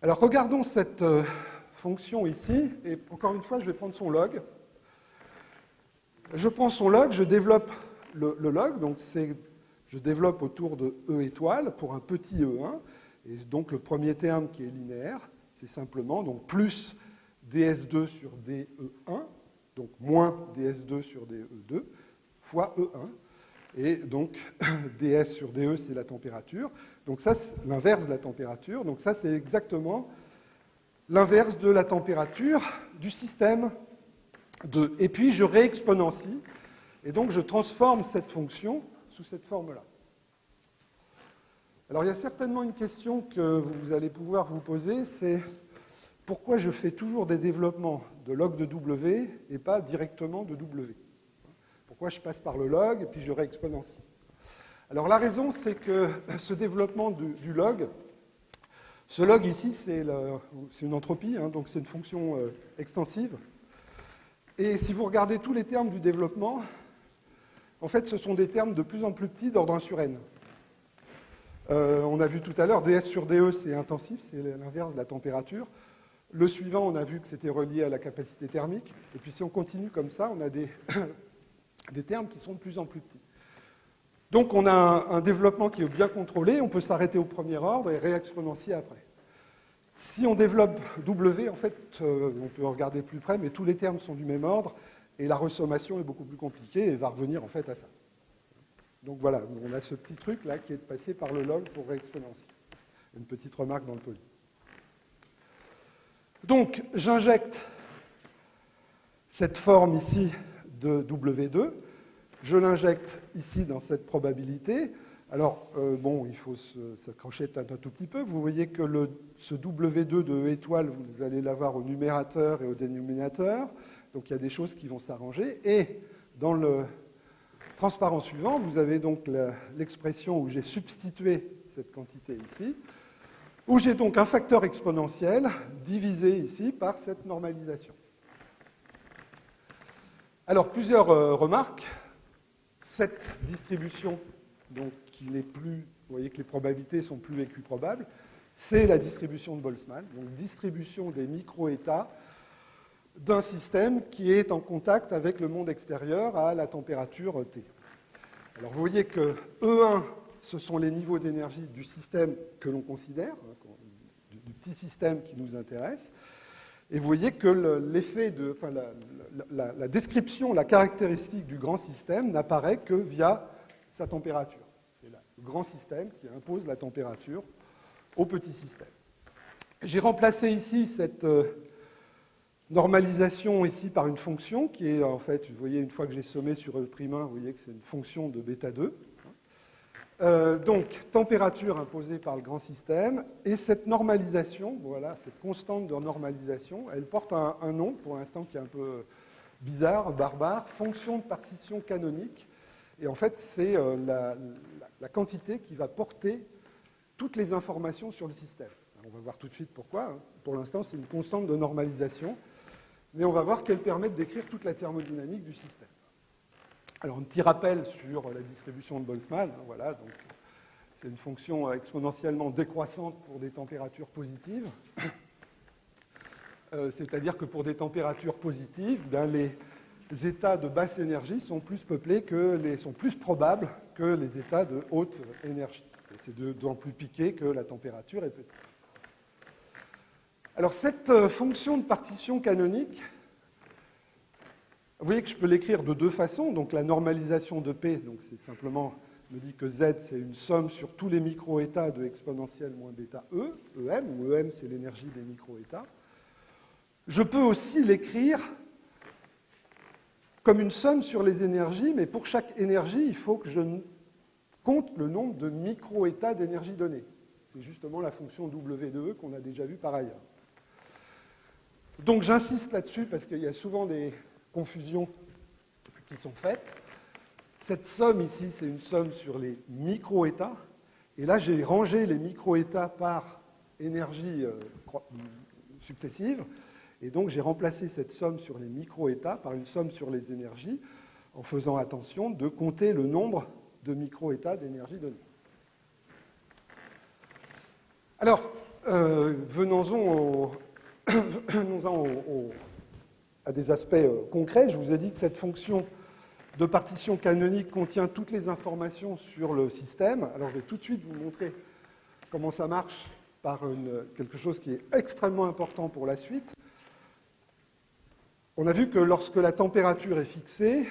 Alors, regardons cette fonction ici, et encore une fois, je vais prendre son log. Je prends son log, je développe le log, donc je développe autour de E étoile pour un petit E1, et donc le premier terme qui est linéaire, c'est simplement donc plus ds2 sur DE1, donc moins ds2 sur DE2, fois E1. Et donc, ds sur DE, c'est la température. Donc ça, c'est l'inverse de la température. Donc ça, c'est exactement l'inverse de la température du système 2. Et puis, je réexponentie. Et donc, je transforme cette fonction sous cette forme-là. Alors, il y a certainement une question que vous allez pouvoir vous poser, c'est pourquoi je fais toujours des développements de log de W et pas directement de W? Pourquoi je passe par le log et puis je réexponentie? Alors la raison, c'est que ce développement du log, ce log ici, c'est une entropie, hein, donc c'est une fonction extensive. Et si vous regardez tous les termes du développement, en fait, ce sont des termes de plus en plus petits d'ordre 1 sur n. On a vu tout à l'heure, ds sur DE, c'est intensif, c'est l'inverse de la température. Le suivant, on a vu que c'était relié à la capacité thermique. Et puis si on continue comme ça, on a des termes qui sont de plus en plus petits. Donc on a un développement qui est bien contrôlé, on peut s'arrêter au premier ordre et réexponentier après. Si on développe W, en fait, on peut regarder plus près, mais tous les termes sont du même ordre, et la resommation est beaucoup plus compliquée et va revenir en fait à ça. Donc voilà, on a ce petit truc là qui est de passer par le log pour réexponentier. Une petite remarque dans le poly. Donc, j'injecte cette forme ici de W2, je l'injecte ici dans cette probabilité. Alors, bon, il faut s'accrocher un tout petit peu. Vous voyez que ce W2 de E étoile, vous allez l'avoir au numérateur et au dénominateur. Donc, il y a des choses qui vont s'arranger. Et dans le transparent suivant, vous avez donc l'expression où j'ai substitué cette quantité ici, où j'ai donc un facteur exponentiel divisé ici par cette normalisation. Alors, plusieurs remarques. Cette distribution, donc, qui n'est plus, vous voyez que les probabilités sont plus équiprobables, c'est la distribution de Boltzmann, donc distribution des micro-états d'un système qui est en contact avec le monde extérieur à la température T. Alors, vous voyez que E1, ce sont les niveaux d'énergie du système que l'on considère, du petit système qui nous intéresse. Et vous voyez que l'effet la description, la caractéristique du grand système n'apparaît que via sa température. C'est le grand système qui impose la température au petit système. J'ai remplacé ici cette normalisation ici par une fonction qui est en fait, vous voyez, une fois que j'ai sommé sur E'1, vous voyez que c'est une fonction de bêta 2. Donc, température imposée par le grand système, et cette normalisation, voilà, cette constante de normalisation, elle porte un nom, pour l'instant, qui est un peu bizarre, barbare, fonction de partition canonique, et en fait, c'est la quantité qui va porter toutes les informations sur le système. Alors, on va voir tout de suite pourquoi. Hein. Pour l'instant, c'est une constante de normalisation, mais on va voir qu'elle permet de décrire toute la thermodynamique du système. Alors, un petit rappel sur la distribution de Boltzmann. Hein, voilà, donc c'est une fonction exponentiellement décroissante pour des températures positives. C'est-à-dire que pour des températures positives, ben, les états de basse énergie sont plus peuplés sont plus probables que les états de haute énergie. Et c'est d'autant plus piqué que la température est petite. Alors, cette fonction de partition canonique, vous voyez que je peux l'écrire de deux façons. Donc la normalisation de P, donc c'est simplement, me dit que Z, c'est une somme sur tous les micro-états de exponentielle moins bêta E, EM, où EM, c'est l'énergie des micro-états. Je peux aussi l'écrire comme une somme sur les énergies, mais pour chaque énergie, il faut que je compte le nombre de micro-états d'énergie donnée. C'est justement la fonction W de E qu'on a déjà vue par ailleurs. Donc j'insiste là-dessus parce qu'il y a souvent des confusions qui sont faites. Cette somme ici, c'est une somme sur les micro-états. Et là, j'ai rangé les micro-états par énergie successive. Et donc, j'ai remplacé cette somme sur les micro-états par une somme sur les énergies, en faisant attention de compter le nombre de micro-états d'énergie donnée. Alors, venons-en à des aspects concrets. Je vous ai dit que cette fonction de partition canonique contient toutes les informations sur le système. Alors, je vais tout de suite vous montrer comment ça marche par quelque chose qui est extrêmement important pour la suite. On a vu que lorsque la température est fixée,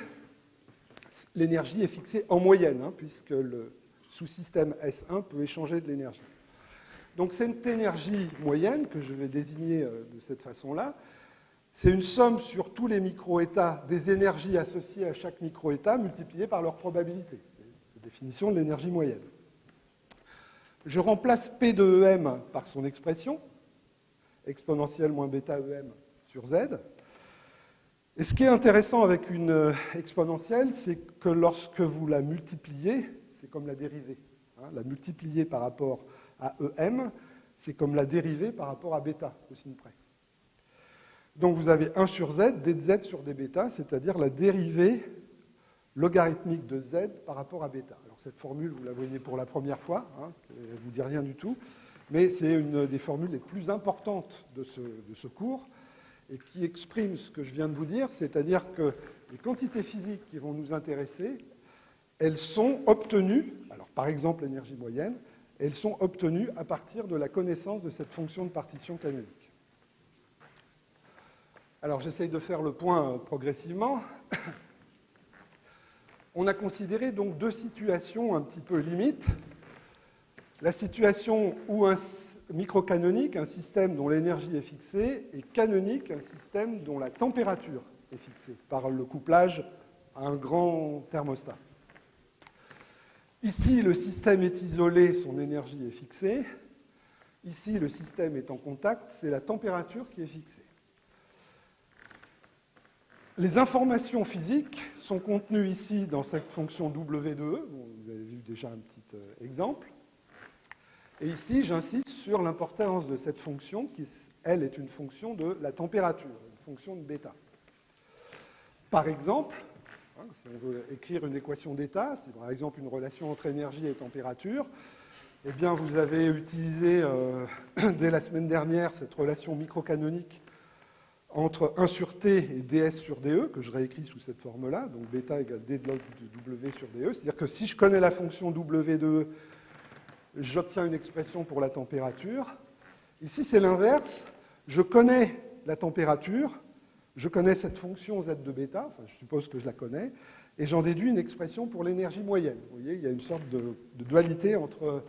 l'énergie est fixée en moyenne, puisque le sous-système S1 peut échanger de l'énergie. Donc cette énergie moyenne, que je vais désigner de cette façon-là, c'est une somme sur tous les micro-états des énergies associées à chaque micro-état multipliées par leur probabilité. C'est la définition de l'énergie moyenne. Je remplace P de EM par son expression, exponentielle moins bêta EM sur Z. Et ce qui est intéressant avec une exponentielle, c'est que lorsque vous la multipliez, c'est comme la dérivée. La multiplier par rapport à EM, c'est comme la dérivée par rapport à bêta, au signe près. Donc vous avez 1 sur Z, dz sur dβ, c'est-à-dire la dérivée logarithmique de Z par rapport à bêta. Alors cette formule, vous la voyez pour la première fois, elle ne vous dit rien du tout, mais c'est une des formules les plus importantes de ce cours, et qui exprime ce que je viens de vous dire, c'est-à-dire que les quantités physiques qui vont nous intéresser, elles sont obtenues, alors par exemple l'énergie moyenne, elles sont obtenues à partir de la connaissance de cette fonction de partition canonique. Alors j'essaye de faire le point progressivement. On a considéré donc deux situations un petit peu limites. La situation où un microcanonique, un système dont l'énergie est fixée, et canonique, un système dont la température est fixée par le couplage à un grand thermostat. Ici, le système est isolé, son énergie est fixée. Ici, le système est en contact, c'est la température qui est fixée. Les informations physiques sont contenues ici dans cette fonction W de E. Bon, vous avez vu déjà un petit exemple. Et ici, j'insiste sur l'importance de cette fonction qui, elle, est une fonction de la température, une fonction de bêta. Par exemple, si on veut écrire une équation d'état, c'est par exemple une relation entre énergie et température, eh bien, vous avez utilisé dès la semaine dernière cette relation microcanonique entre 1 sur T et ds sur dE, que je réécris sous cette forme-là, donc bêta égale d de log de W sur dE. C'est-à-dire que si je connais la fonction W de E, j'obtiens une expression pour la température. Ici, c'est l'inverse. Je connais la température, je connais cette fonction Z de bêta, enfin, je suppose que je la connais, et j'en déduis une expression pour l'énergie moyenne. Vous voyez, il y a une sorte de dualité entre...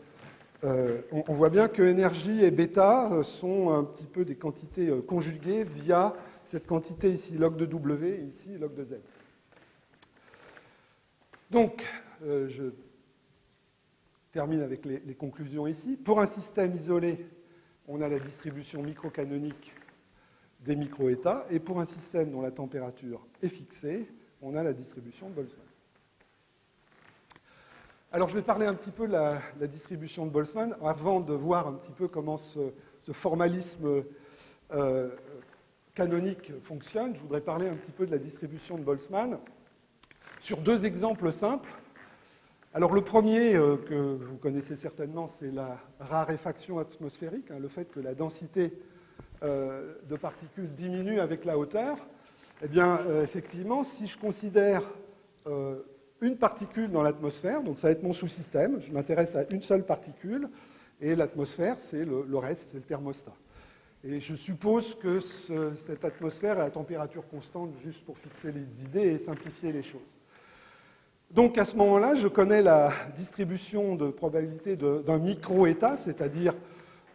on voit bien que énergie et bêta sont un petit peu des quantités conjuguées via cette quantité ici, log de W, et ici, log de Z. Donc, je termine avec les conclusions ici. Pour un système isolé, on a la distribution microcanonique des micro-états, et pour un système dont la température est fixée, on a la distribution de Boltzmann. Alors, je vais parler un petit peu de la distribution de Boltzmann avant de voir un petit peu comment ce formalisme canonique fonctionne. Je voudrais parler un petit peu de la distribution de Boltzmann sur deux exemples simples. Alors, le premier que vous connaissez certainement, c'est la raréfaction atmosphérique, le fait que la densité de particules diminue avec la hauteur. Eh bien, effectivement, si je considère une particule dans l'atmosphère, donc ça va être mon sous-système, je m'intéresse à une seule particule, et l'atmosphère, c'est le reste, c'est le thermostat. Et je suppose que cette atmosphère est à température constante, juste pour fixer les idées et simplifier les choses. Donc à ce moment-là, je connais la distribution de probabilité d'un micro-état, c'est-à-dire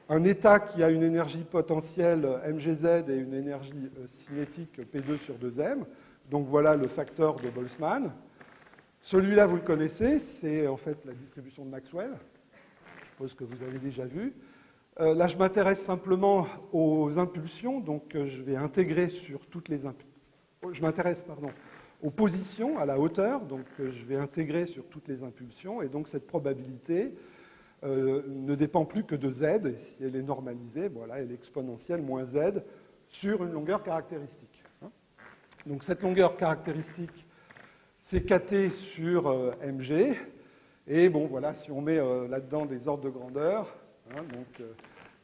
un état qui a une énergie potentielle mgz et une énergie cinétique P2 sur 2m. Donc voilà le facteur de Boltzmann. Celui-là, vous le connaissez, c'est en fait la distribution de Maxwell. Je suppose que vous avez déjà vu. Là, je m'intéresse simplement aux impulsions, donc je vais intégrer sur toutes les impulsions. Je m'intéresse, aux positions à la hauteur, donc je vais intégrer sur toutes les impulsions, et donc cette probabilité, ne dépend plus que de z, et si elle est normalisée, voilà, elle est exponentielle moins z sur une longueur caractéristique. Donc cette longueur caractéristique, c'est kt sur mg, et bon, voilà, si on met là-dedans des ordres de grandeur, donc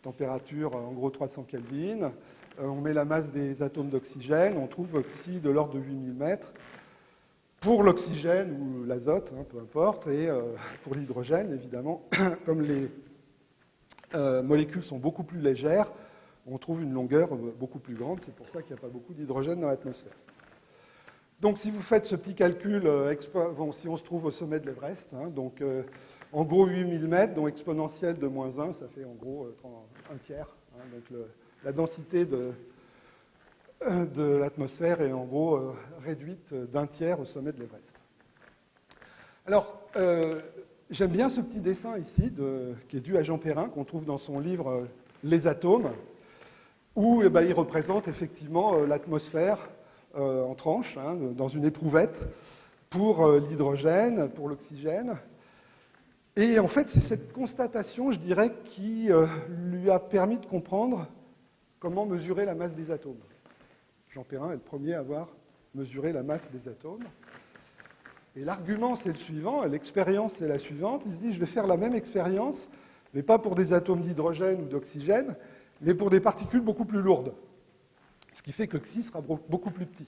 température en gros 300 Kelvin, on met la masse des atomes d'oxygène, on trouve xi de l'ordre de 8000 mètres pour l'oxygène ou l'azote, peu importe, et pour l'hydrogène, évidemment, comme les molécules sont beaucoup plus légères, on trouve une longueur beaucoup plus grande, c'est pour ça qu'il n'y a pas beaucoup d'hydrogène dans l'atmosphère. Donc si vous faites ce petit calcul, bon, si on se trouve au sommet de l'Everest, donc en gros 8000 mètres, dont exponentielle de moins 1, ça fait en gros un tiers. Donc la densité de l'atmosphère est en gros réduite d'un tiers au sommet de l'Everest. Alors, j'aime bien ce petit dessin ici, qui est dû à Jean Perrin, qu'on trouve dans son livre Les atomes, où il représente effectivement l'atmosphère en tranches, dans une éprouvette, pour l'hydrogène, pour l'oxygène. Et en fait, c'est cette constatation, je dirais, qui lui a permis de comprendre comment mesurer la masse des atomes. Jean Perrin est le premier à avoir mesuré la masse des atomes. Et l'argument, c'est le suivant, l'expérience, c'est la suivante. Il se dit, je vais faire la même expérience, mais pas pour des atomes d'hydrogène ou d'oxygène, mais pour des particules beaucoup plus lourdes. Ce qui fait que xi sera beaucoup plus petit.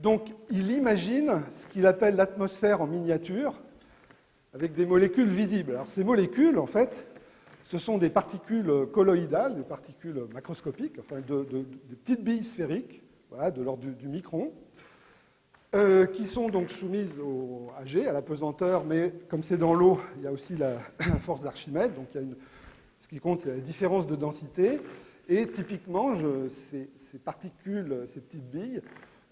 Donc, il imagine ce qu'il appelle l'atmosphère en miniature, avec des molécules visibles. Alors, ces molécules, en fait, ce sont des particules colloïdales, des particules macroscopiques, enfin des petites billes sphériques, voilà, de l'ordre du micron, qui sont donc soumises au G, à la pesanteur, mais comme c'est dans l'eau, il y a aussi la force d'Archimède, donc ce qui compte, c'est la différence de densité. Et typiquement, ces particules, ces petites billes,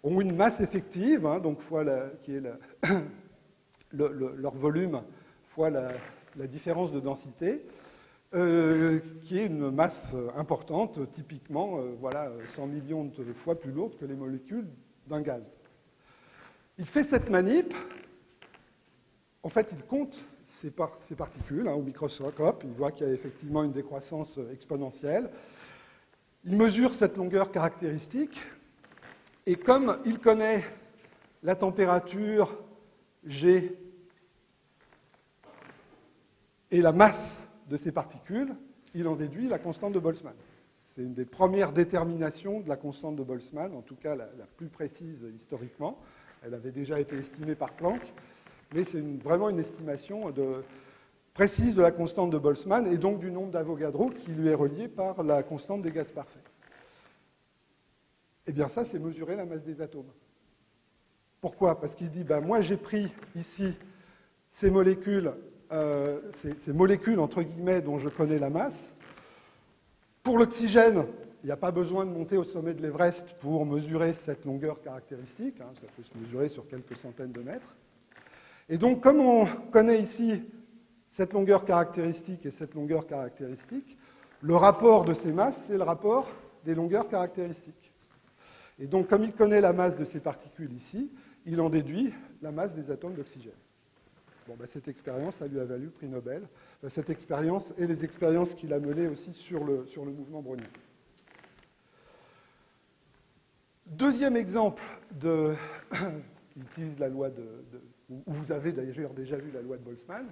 ont une masse effective, donc fois qui est leur volume fois la différence de densité, qui est une masse importante, typiquement 100 millions de fois plus lourde que les molécules d'un gaz. Il fait cette manip, en fait il compte ces particules au microscope, il voit qu'il y a effectivement une décroissance exponentielle, il mesure cette longueur caractéristique, et comme il connaît la température G et la masse de ces particules, il en déduit la constante de Boltzmann. C'est une des premières déterminations de la constante de Boltzmann, en tout cas la plus précise historiquement. Elle avait déjà été estimée par Planck, mais c'est vraiment une estimation précise de la constante de Boltzmann et donc du nombre d'Avogadro qui lui est relié par la constante des gaz parfaits. Eh bien ça, c'est mesurer la masse des atomes. Pourquoi? Parce qu'il dit, moi j'ai pris ici ces molécules entre guillemets dont je connais la masse. Pour l'oxygène, il n'y a pas besoin de monter au sommet de l'Everest pour mesurer cette longueur caractéristique, ça peut se mesurer sur quelques centaines de mètres. Et donc, comme on connaît ici cette longueur caractéristique et cette longueur caractéristique, le rapport de ces masses, c'est le rapport des longueurs caractéristiques. Et donc, comme il connaît la masse de ces particules ici, il en déduit la masse des atomes d'oxygène. Bon, cette expérience, ça lui a valu le prix Nobel. Cette expérience et les expériences qu'il a menées aussi sur le mouvement brownien. Deuxième exemple qui utilise la loi où vous avez d'ailleurs déjà vu la loi de Boltzmann,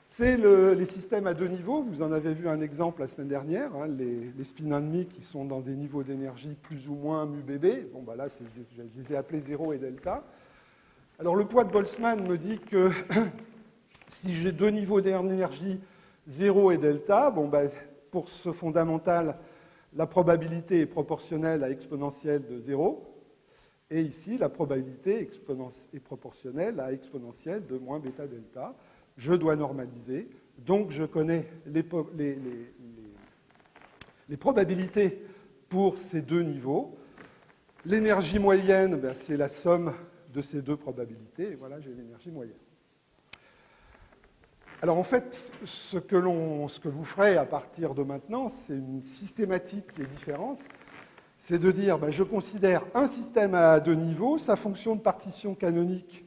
c'est les systèmes à deux niveaux. Vous en avez vu un exemple la semaine dernière, les spins ennemis qui sont dans des niveaux d'énergie plus ou moins mu bb. Bon, là, je les ai appelés 0 et delta. Alors, le poids de Boltzmann me dit que si j'ai deux niveaux d'énergie, 0 et delta, pour ce fondamental, la probabilité est proportionnelle à exponentielle de 0. Et ici, la probabilité est proportionnelle à exponentielle de moins bêta delta. Je dois normaliser. Donc, je connais les probabilités pour ces deux niveaux. L'énergie moyenne, c'est la somme de ces deux probabilités. Et voilà, j'ai l'énergie moyenne. Alors, en fait, ce que vous ferez à partir de maintenant, c'est une systématique qui est différente. C'est de dire, je considère un système à deux niveaux, sa fonction de partition canonique,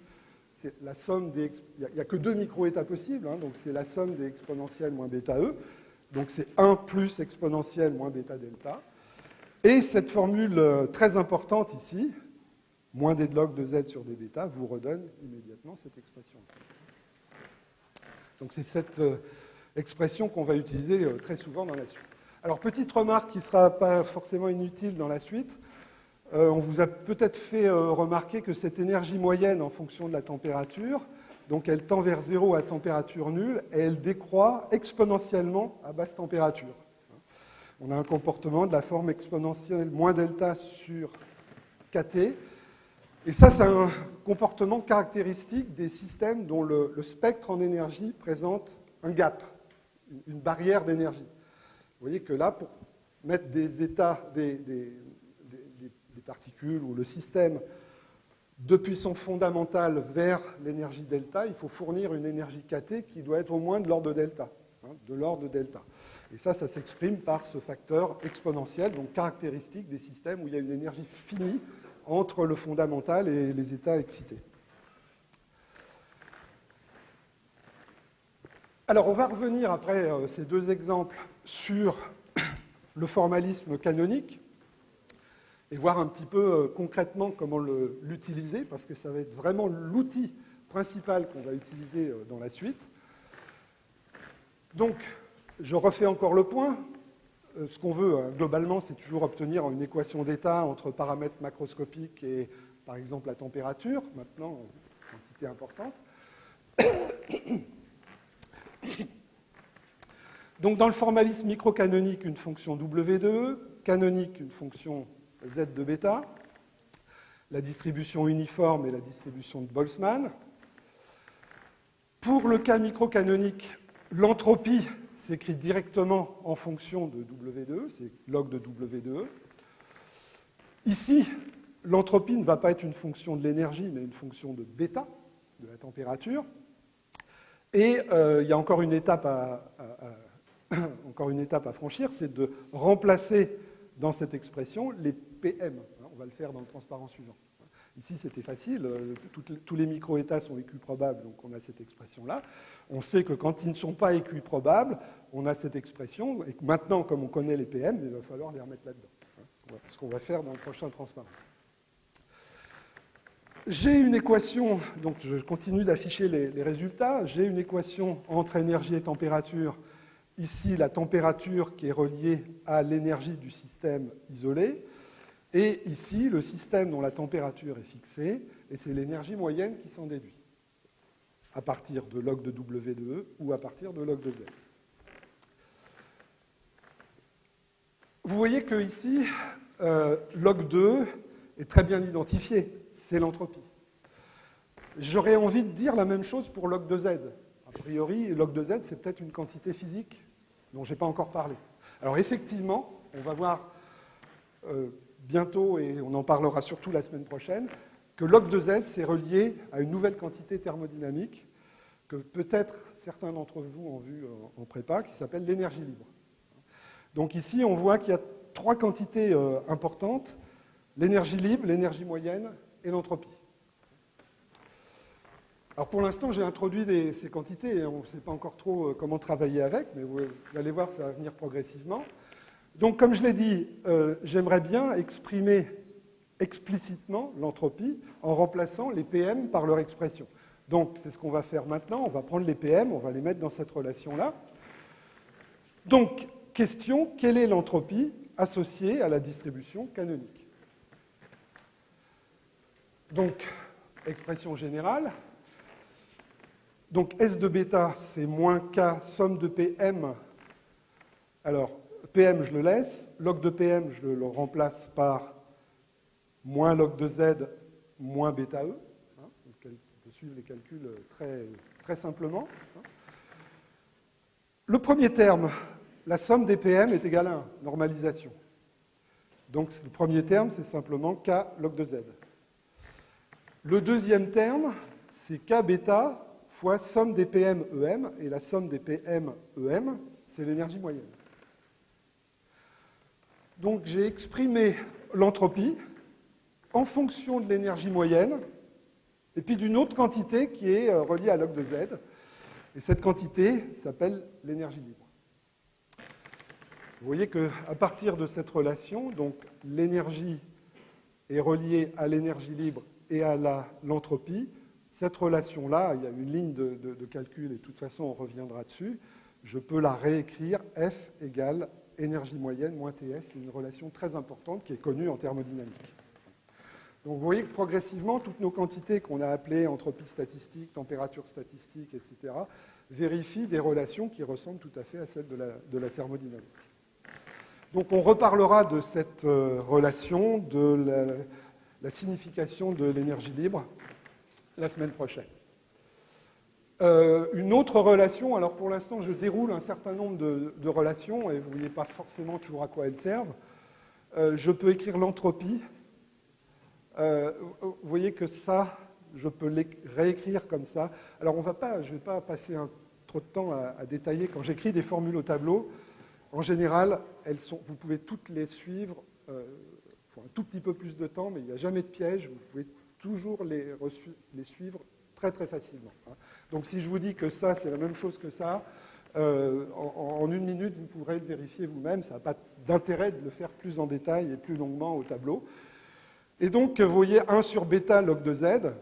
c'est la somme des... Il n'y a que 2 microétats possibles, hein, donc c'est la somme des exponentielles moins bêta E. Donc c'est 1 plus exponentielle moins bêta delta. Et cette formule très importante ici, moins d log de z sur d bêta, vous redonne immédiatement cette expression. Donc c'est cette expression qu'on va utiliser très souvent dans la suite. Alors petite remarque qui ne sera pas forcément inutile dans la suite. On vous a peut-être fait remarquer que cette énergie moyenne en fonction de la température, donc elle tend vers 0 à température nulle et elle décroît exponentiellement à basse température. On a un comportement de la forme exponentielle moins delta sur kT. Et ça, c'est un comportement caractéristique des systèmes dont le spectre en énergie présente un gap, une barrière d'énergie. Vous voyez que là, pour mettre des états, des particules ou le système depuis son fondamental vers l'énergie delta, il faut fournir une énergie kT qui doit être au moins de l'ordre de delta. De l'ordre de delta. Et ça s'exprime par ce facteur exponentiel, donc caractéristique des systèmes où il y a une énergie finie entre le fondamental et les états excités. Alors, on va revenir après ces 2 exemples sur le formalisme canonique et voir un petit peu concrètement comment l'utiliser, parce que ça va être vraiment l'outil principal qu'on va utiliser dans la suite. Donc, je refais encore le point. Ce qu'on veut, globalement, c'est toujours obtenir une équation d'état entre paramètres macroscopiques et, par exemple, la température, maintenant, en quantité importante. Donc, dans le formalisme microcanonique, une fonction W de E, canonique, une fonction Z de bêta, la distribution uniforme et la distribution de Boltzmann. Pour le cas microcanonique, l'entropie s'écrit directement en fonction de W de E, c'est log de W de E. Ici, l'entropie ne va pas être une fonction de l'énergie, mais une fonction de bêta, de la température. Et il y a encore une étape à franchir, c'est de remplacer dans cette expression les PM. On va le faire dans le transparent suivant. Ici, c'était facile. Tous les microétats sont équiprobables, donc on a cette expression-là. On sait que quand ils ne sont pas équiprobables, on a cette expression. Et maintenant, comme on connaît les PM, il va falloir les remettre là-dedans. Ce qu'on va faire dans le prochain transparent. J'ai une équation, donc je continue d'afficher les résultats. J'ai une équation entre énergie et température. Ici, la température qui est reliée à l'énergie du système isolé. Et ici, le système dont la température est fixée, et c'est l'énergie moyenne qui s'en déduit, à partir de log de W de E ou à partir de log de Z. Vous voyez que ici, log de E est très bien identifié, c'est l'entropie. J'aurais envie de dire la même chose pour log de Z. A priori, log de Z, c'est peut-être une quantité physique dont je n'ai pas encore parlé. Alors effectivement, on va voir bientôt, et on en parlera surtout la semaine prochaine, que log de Z, c'est relié à une nouvelle quantité thermodynamique que peut-être certains d'entre vous ont vu en prépa, qui s'appelle l'énergie libre. Donc ici, on voit qu'il y a 3 quantités importantes, l'énergie libre, l'énergie moyenne et l'entropie. Alors pour l'instant, j'ai introduit ces quantités et on ne sait pas encore trop comment travailler avec, mais vous allez voir, ça va venir progressivement. Donc, comme je l'ai dit, j'aimerais bien exprimer explicitement l'entropie en remplaçant les PM par leur expression. Donc, c'est ce qu'on va faire maintenant. On va prendre les PM, on va les mettre dans cette relation-là. Donc, question, quelle est l'entropie associée à la distribution canonique? Donc, expression générale. Donc, S de bêta, c'est moins K, somme de PM. Alors, PM, je le laisse. Log de PM, je le remplace par moins log de Z moins bêta E. On peut suivre les calculs très, très simplement. Le premier terme, la somme des PM est égale à 1, normalisation. Donc le premier terme, c'est simplement K log de Z. Le deuxième terme, c'est K bêta fois somme des PM EM, et la somme des PM EM, c'est l'énergie moyenne. Donc j'ai exprimé l'entropie en fonction de l'énergie moyenne et puis d'une autre quantité qui est reliée à log de Z. Et cette quantité s'appelle l'énergie libre. Vous voyez qu'à partir de cette relation, donc l'énergie est reliée à l'énergie libre et à l'entropie. Cette relation-là, il y a une ligne de calcul, et de toute façon on reviendra dessus, je peux la réécrire, F égale énergie moyenne moins TS. C'est une relation très importante qui est connue en thermodynamique. Donc vous voyez que progressivement, toutes nos quantités qu'on a appelées entropie statistique, température statistique, etc., vérifient des relations qui ressemblent tout à fait à celles de la thermodynamique. Donc on reparlera de cette relation, de la signification de l'énergie libre la semaine prochaine. Une autre relation, alors pour l'instant je déroule un certain nombre de relations et vous ne voyez pas forcément toujours à quoi elles servent. Je peux écrire l'entropie. Vous voyez que ça, je peux réécrire comme ça. Alors je ne vais pas passer trop de temps à détailler. Quand j'écris des formules au tableau, en général, vous pouvez toutes les suivre, faut un tout petit peu plus de temps, mais il n'y a jamais de piège, vous pouvez toujours les suivre très très facilement. Donc si je vous dis que ça, c'est la même chose que ça, en une minute, vous pourrez le vérifier vous-même, ça n'a pas d'intérêt de le faire plus en détail et plus longuement au tableau. Et donc, vous voyez, 1 sur bêta log de Z,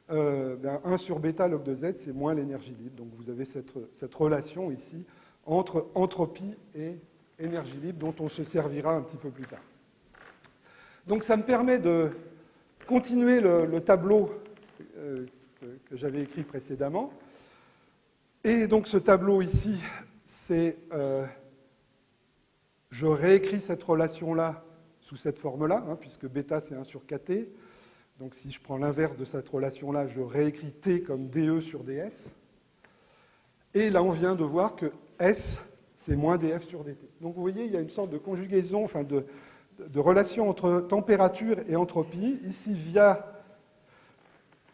1 sur bêta log de Z, c'est moins l'énergie libre. Donc vous avez cette relation ici entre entropie et énergie libre, dont on se servira un petit peu plus tard. Donc ça me permet de continuer le tableau que j'avais écrit précédemment. Et donc ce tableau ici, c'est... je réécris cette relation-là sous cette forme-là, puisque bêta c'est 1 sur kT. Donc si je prends l'inverse de cette relation-là, je réécris T comme dE sur ds. Et là, on vient de voir que S, c'est moins dF sur dt. Donc vous voyez, il y a une sorte de conjugaison, enfin de relation entre température et entropie, ici via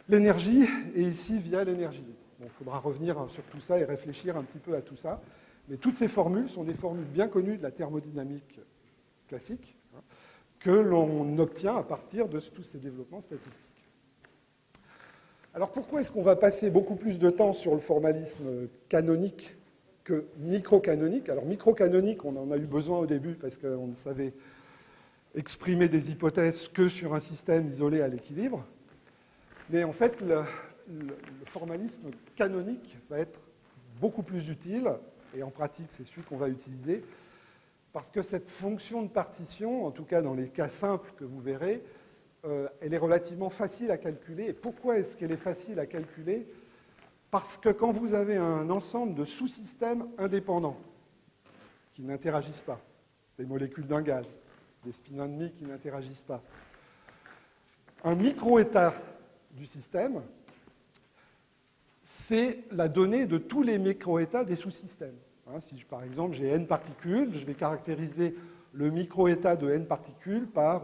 l'énergie et ici via l'énergie libre. Bon, il faudra revenir sur tout ça et réfléchir un petit peu à tout ça. Mais toutes ces formules sont des formules bien connues de la thermodynamique classique, que l'on obtient à partir de tous ces développements statistiques. Alors pourquoi est-ce qu'on va passer beaucoup plus de temps sur le formalisme canonique que microcanonique? Alors microcanonique, on en a eu besoin au début parce qu'on ne savait exprimer des hypothèses que sur un système isolé à l'équilibre. Mais en fait, le formalisme canonique va être beaucoup plus utile, et en pratique, c'est celui qu'on va utiliser, parce que cette fonction de partition, en tout cas dans les cas simples que vous verrez, elle est relativement facile à calculer. Et pourquoi est-ce qu'elle est facile à calculer? Parce que quand vous avez un ensemble de sous-systèmes indépendants qui n'interagissent pas, des molécules d'un gaz, des spins ennemis qui n'interagissent pas, un micro-état du système, c'est la donnée de tous les micro-états des sous-systèmes. Si, par exemple, j'ai n particules, je vais caractériser le micro-état de n particules par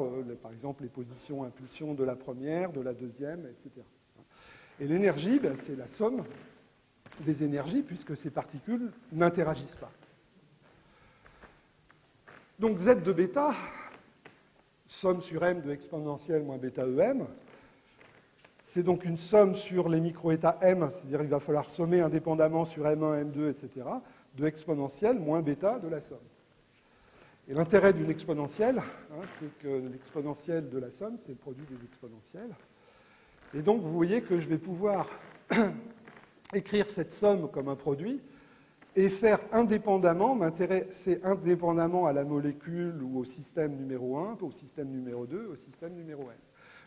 exemple, les positions impulsion de la première, de la deuxième, etc. Et l'énergie, c'est la somme des énergies, puisque ces particules n'interagissent pas. Donc Z de bêta, somme sur m de exponentielle moins bêta EM, c'est donc une somme sur les micro-états m, c'est-à-dire qu'il va falloir sommer indépendamment sur m1, m2, etc., de exponentielle moins bêta de la somme. Et l'intérêt d'une exponentielle, c'est que l'exponentielle de la somme, c'est le produit des exponentielles. Et donc, vous voyez que je vais pouvoir écrire cette somme comme un produit et faire indépendamment, m'intéresser indépendamment à la molécule ou au système numéro 1, au système numéro 2, au système numéro n.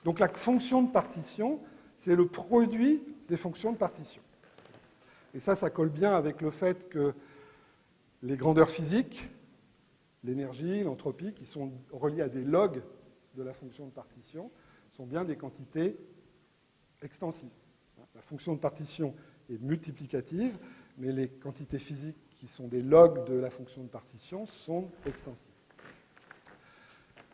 Donc, la fonction de partition, c'est le produit des fonctions de partition. Et ça colle bien avec le fait que les grandeurs physiques, l'énergie, l'entropie, qui sont reliées à des logs de la fonction de partition, sont bien des quantités extensives. La fonction de partition est multiplicative, mais les quantités physiques qui sont des logs de la fonction de partition sont extensives.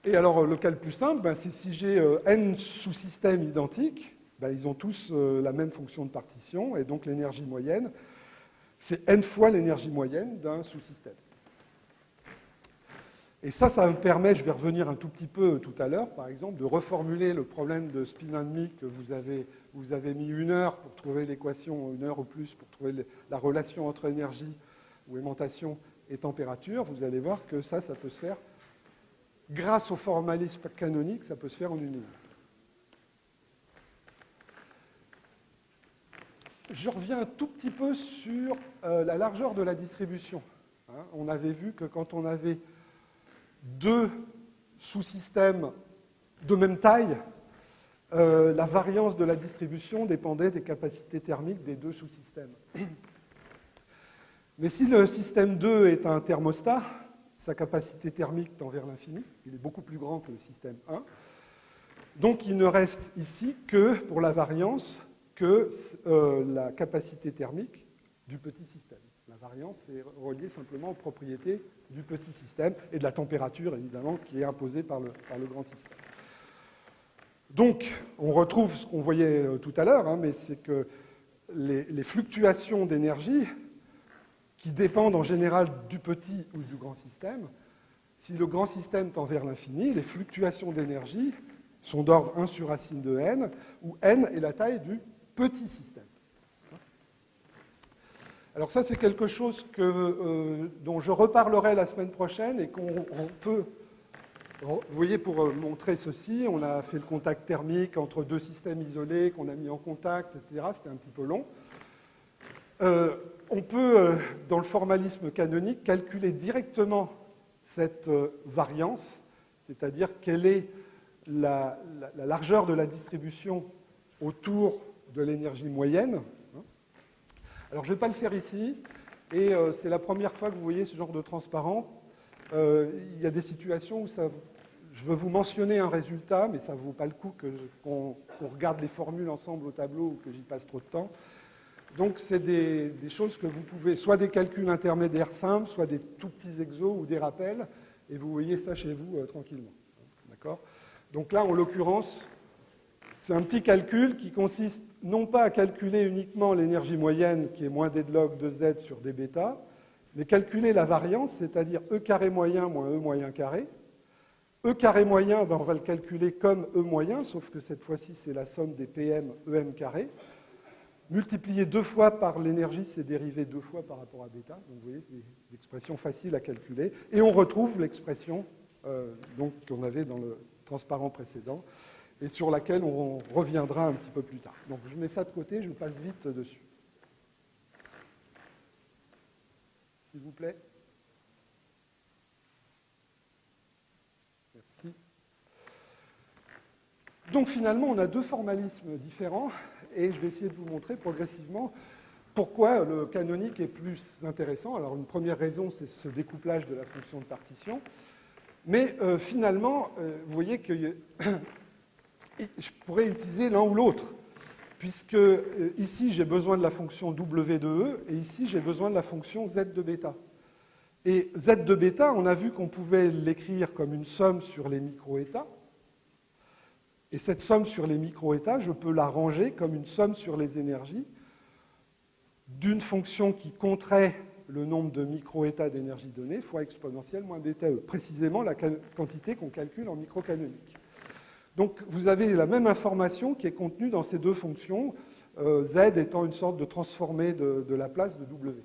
Et alors, le cas le plus simple, c'est si j'ai n sous-systèmes identiques, ils ont tous la même fonction de partition, et donc l'énergie moyenne, c'est n fois l'énergie moyenne d'un sous-système. Et ça me permet, je vais revenir un tout petit peu tout à l'heure, par exemple, de reformuler le problème de spin and me que vous avez mis 1 heure pour trouver l'équation, 1 heure ou plus pour trouver la relation entre énergie ou aimantation et température. Vous allez voir que ça peut se faire, grâce au formalisme canonique, ça peut se faire en 1 ligne. Je reviens un tout petit peu sur la largeur de la distribution. Hein, on avait vu que quand on avait 2 sous-systèmes de même taille, la variance de la distribution dépendait des capacités thermiques des 2 sous-systèmes. Mais si le système 2 est un thermostat, sa capacité thermique tend vers l'infini, il est beaucoup plus grand que le système 1. Donc il ne reste ici que, pour la variance, que la capacité thermique du petit système. La variance est reliée simplement aux propriétés du petit système et de la température, évidemment, qui est imposée par le grand système. Donc, on retrouve ce qu'on voyait tout à l'heure, hein, mais c'est que les fluctuations d'énergie, qui dépendent en général du petit ou du grand système, si le grand système tend vers l'infini, les fluctuations d'énergie sont d'ordre 1 sur racine de n, où n est la taille du petit système. Alors ça, c'est quelque chose dont je reparlerai la semaine prochaine et qu'on peut... Vous voyez, pour montrer ceci, on a fait le contact thermique entre 2 systèmes isolés qu'on a mis en contact, etc. C'était un petit peu long. On peut, dans le formalisme canonique, calculer directement cette variance, c'est-à-dire quelle est la largeur de la distribution autour de l'énergie moyenne. Alors, je ne vais pas le faire ici, et c'est la première fois que vous voyez ce genre de transparent. Il y a des situations où je veux vous mentionner un résultat, mais ça ne vaut pas le coup qu'on regarde les formules ensemble au tableau ou que j'y passe trop de temps. Donc, c'est des choses que vous pouvez, soit des calculs intermédiaires simples, soit des tout petits exos ou des rappels, et vous voyez ça chez vous tranquillement. D'accord ? Donc là, en l'occurrence, c'est un petit calcul qui consiste non pas à calculer uniquement l'énergie moyenne, qui est moins d de log de z sur d bêta, mais calculer la variance, c'est-à-dire E carré moyen moins E moyen carré. E carré moyen, on va le calculer comme E moyen, sauf que cette fois-ci, c'est la somme des PM EM carré. Multiplié 2 fois par l'énergie, c'est dérivé 2 fois par rapport à bêta. Donc vous voyez, c'est des expressions faciles à calculer. Et on retrouve l'expression qu'on avait dans le transparent précédent et sur laquelle on reviendra un petit peu plus tard. Donc je mets ça de côté, je passe vite dessus. S'il vous plaît. Merci. Donc finalement, on a 2 formalismes différents. Et je vais essayer de vous montrer progressivement pourquoi le canonique est plus intéressant. Alors, une première raison, c'est ce découplage de la fonction de partition. Mais finalement, vous voyez que je pourrais utiliser l'un ou l'autre, puisque ici, j'ai besoin de la fonction W de E, et ici, j'ai besoin de la fonction Z de bêta. Et Z de bêta, on a vu qu'on pouvait l'écrire comme une somme sur les micro-états. Et cette somme sur les micro-états, je peux la ranger comme une somme sur les énergies d'une fonction qui compterait le nombre de micro-états d'énergie donnée fois exponentielle moins bêta E, précisément la quantité qu'on calcule en microcanonique. Donc vous avez la même information qui est contenue dans ces 2 fonctions, Z étant une sorte de transformé de Laplace de W.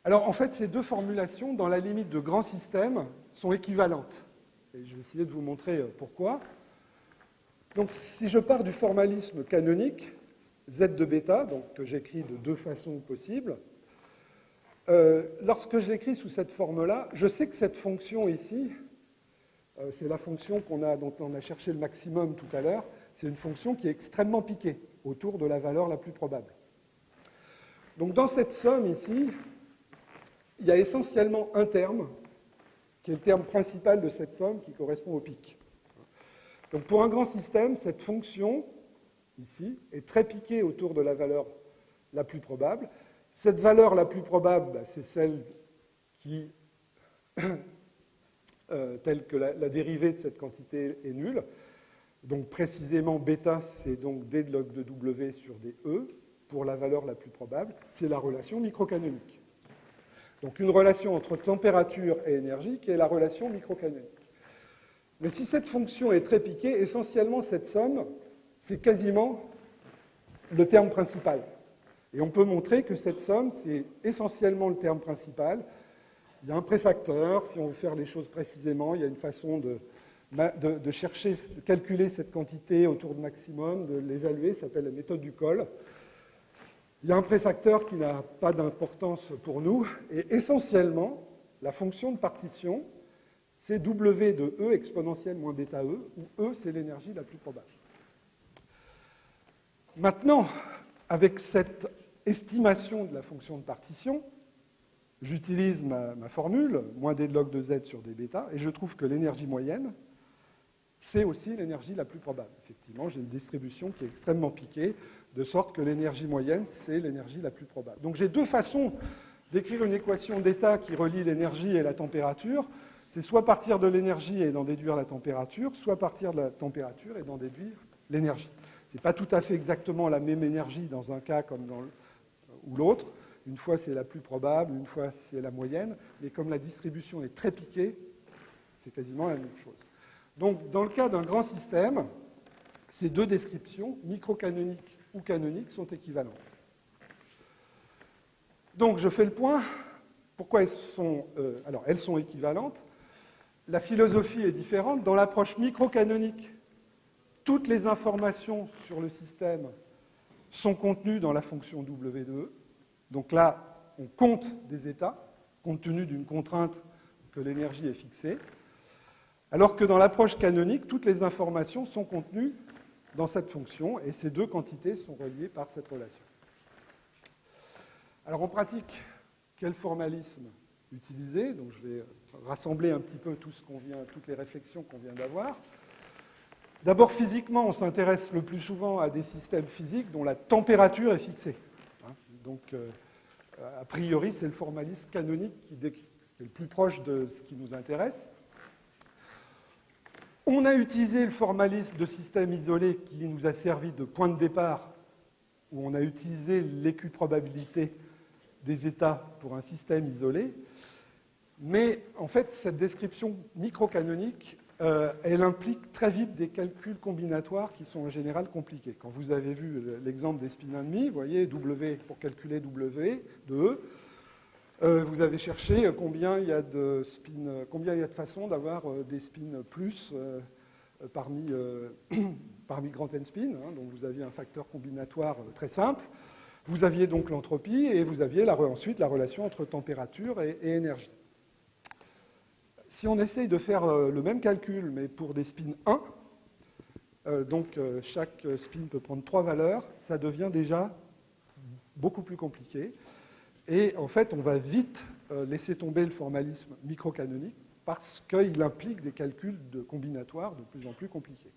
Alors en fait, ces 2 formulations, dans la limite de grands systèmes, sont équivalentes. Et je vais essayer de vous montrer pourquoi. Donc, si je pars du formalisme canonique, Z de bêta, donc, que j'écris de 2 façons possibles, lorsque je l'écris sous cette forme-là, je sais que cette fonction ici, c'est la fonction dont on a cherché le maximum tout à l'heure, c'est une fonction qui est extrêmement piquée, autour de la valeur la plus probable. Donc, dans cette somme ici, il y a essentiellement un terme, qui est le terme principal de cette somme qui correspond au pic. Donc pour un grand système, cette fonction, ici, est très piquée autour de la valeur la plus probable. Cette valeur la plus probable, c'est celle qui, telle que la dérivée de cette quantité est nulle. Donc précisément, bêta, c'est donc d de log de W sur des E, pour la valeur la plus probable. C'est la relation microcanonique. Donc une relation entre température et énergie qui est la relation microcanonique. Mais si cette fonction est très piquée, essentiellement cette somme, c'est quasiment le terme principal. Et on peut montrer que cette somme, c'est essentiellement le terme principal. Il y a un préfacteur, si on veut faire les choses précisément, il y a une façon de chercher, de calculer cette quantité autour de maximum, de l'évaluer, ça s'appelle la méthode du col. Il y a un préfacteur qui n'a pas d'importance pour nous, et essentiellement, la fonction de partition, c'est W de E exponentielle moins bêta E, où E, c'est l'énergie la plus probable. Maintenant, avec cette estimation de la fonction de partition, j'utilise ma formule, moins d de log de z sur d bêta, et je trouve que l'énergie moyenne, c'est aussi l'énergie la plus probable. Effectivement, j'ai une distribution qui est extrêmement piquée, de sorte que l'énergie moyenne, c'est l'énergie la plus probable. Donc j'ai deux façons d'écrire une équation d'état qui relie l'énergie et la température. C'est soit partir de l'énergie et d'en déduire la température, soit partir de la température et d'en déduire l'énergie. Ce n'est pas tout à fait exactement la même énergie dans un cas comme dans ou l'autre. Une fois, c'est la plus probable, une fois, c'est la moyenne. Mais comme la distribution est très piquée, c'est quasiment la même chose. Donc, dans le cas d'un grand système, ces deux descriptions, microcanoniques ou canoniques, sont équivalentes. Donc, je fais le point. Pourquoi elles sont... alors, elles sont équivalentes. La philosophie est différente. Dans l'approche microcanonique, toutes les informations sur le système sont contenues dans la fonction W de E. Donc là, on compte des états, compte tenu d'une contrainte que l'énergie est fixée. Alors que dans l'approche canonique, toutes les informations sont contenues dans cette fonction, et ces deux quantités sont reliées par cette relation. Alors en pratique, quel formalisme utiliser? Donc je vais rassembler un petit peu toutes les réflexions qu'on vient d'avoir. D'abord, physiquement, on s'intéresse le plus souvent à des systèmes physiques dont la température est fixée. Donc, a priori, c'est le formalisme canonique qui est le plus proche de ce qui nous intéresse. On a utilisé le formalisme de système isolé qui nous a servi de point de départ, où on a utilisé l'écu de probabilité des états pour un système isolé. Mais en fait, cette description microcanonique, elle implique très vite des calculs combinatoires qui sont en général compliqués. Quand vous avez vu l'exemple des spins ennemis, vous voyez, W pour calculer W de E, vous avez cherché combien il y a de façons d'avoir des spins plus parmi grand N spin. Donc vous aviez un facteur combinatoire très simple. Vous aviez donc l'entropie et vous aviez ensuite la relation entre température et énergie. Si on essaye de faire le même calcul, mais pour des spins 1, donc chaque spin peut prendre 3 valeurs, ça devient déjà beaucoup plus compliqué. Et en fait, on va vite laisser tomber le formalisme microcanonique parce qu'il implique des calculs combinatoires de plus en plus compliqués.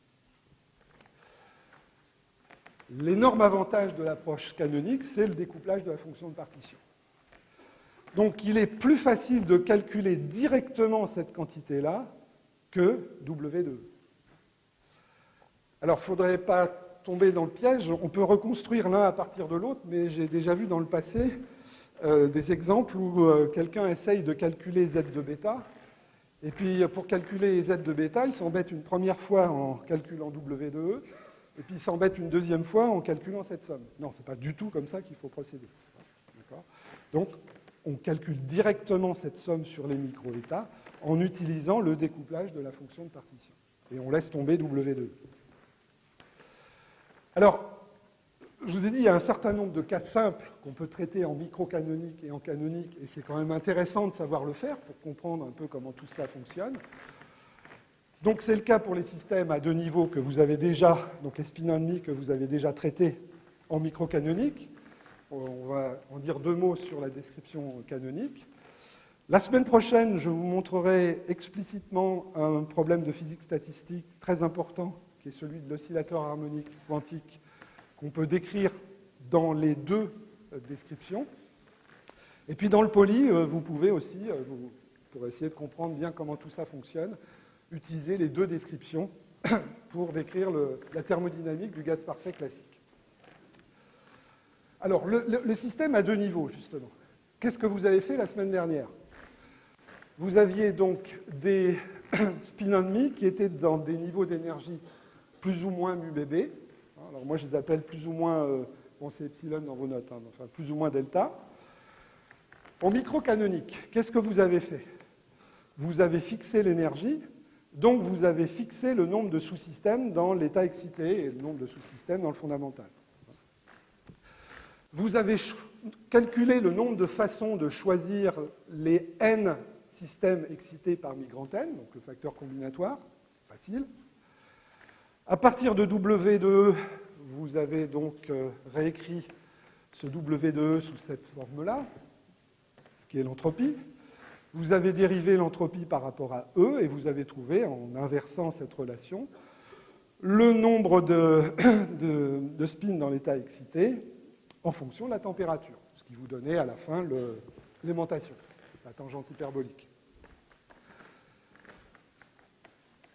L'énorme avantage de l'approche canonique, c'est le découplage de la fonction de partition. Donc, il est plus facile de calculer directement cette quantité-là que W de E. Alors, il ne faudrait pas tomber dans le piège. On peut reconstruire l'un à partir de l'autre, mais j'ai déjà vu dans le passé des exemples où quelqu'un essaye de calculer Z de bêta, et puis pour calculer Z de bêta, il s'embête une première fois en calculant W de E, et puis il s'embête une deuxième fois en calculant cette somme. Non, ce n'est pas du tout comme ça qu'il faut procéder. D'accord ? Donc, on calcule directement cette somme sur les micro-états en utilisant le découplage de la fonction de partition. Et on laisse tomber W de E. Alors, je vous ai dit, il y a un certain nombre de cas simples qu'on peut traiter en microcanonique et en canonique, et c'est quand même intéressant de savoir le faire pour comprendre un peu comment tout ça fonctionne. Donc c'est le cas pour les systèmes à deux niveaux que vous avez déjà, donc les spin ennemis que vous avez déjà traités en microcanonique. On va en dire deux mots sur la description canonique. La semaine prochaine, je vous montrerai explicitement un problème de physique statistique très important, qui est celui de l'oscillateur harmonique quantique, qu'on peut décrire dans les deux descriptions. Et puis dans le poly, vous pouvez aussi, pour essayer de comprendre bien comment tout ça fonctionne, utiliser les deux descriptions pour décrire la thermodynamique du gaz parfait classique. Alors, le système a deux niveaux, justement. Qu'est-ce que vous avez fait la semaine dernière? Vous aviez donc des spin ennemis qui étaient dans des niveaux d'énergie plus ou moins μB. Alors moi, je les appelle plus ou moins, bon, c'est epsilon dans vos notes, hein, enfin plus ou moins delta. En microcanonique, qu'est-ce que vous avez fait? Vous avez fixé l'énergie, donc vous avez fixé le nombre de sous-systèmes dans l'état excité et le nombre de sous-systèmes dans le fondamental. Vous avez calculé le nombre de façons de choisir les n systèmes excités parmi grand N, donc le facteur combinatoire, facile. À partir de W de E, vous avez donc réécrit ce W de E sous cette forme-là, ce qui est l'entropie. Vous avez dérivé l'entropie par rapport à E et vous avez trouvé, en inversant cette relation, le nombre de spins dans l'état excité en fonction de la température, ce qui vous donnait à la fin l'aimantation, la tangente hyperbolique.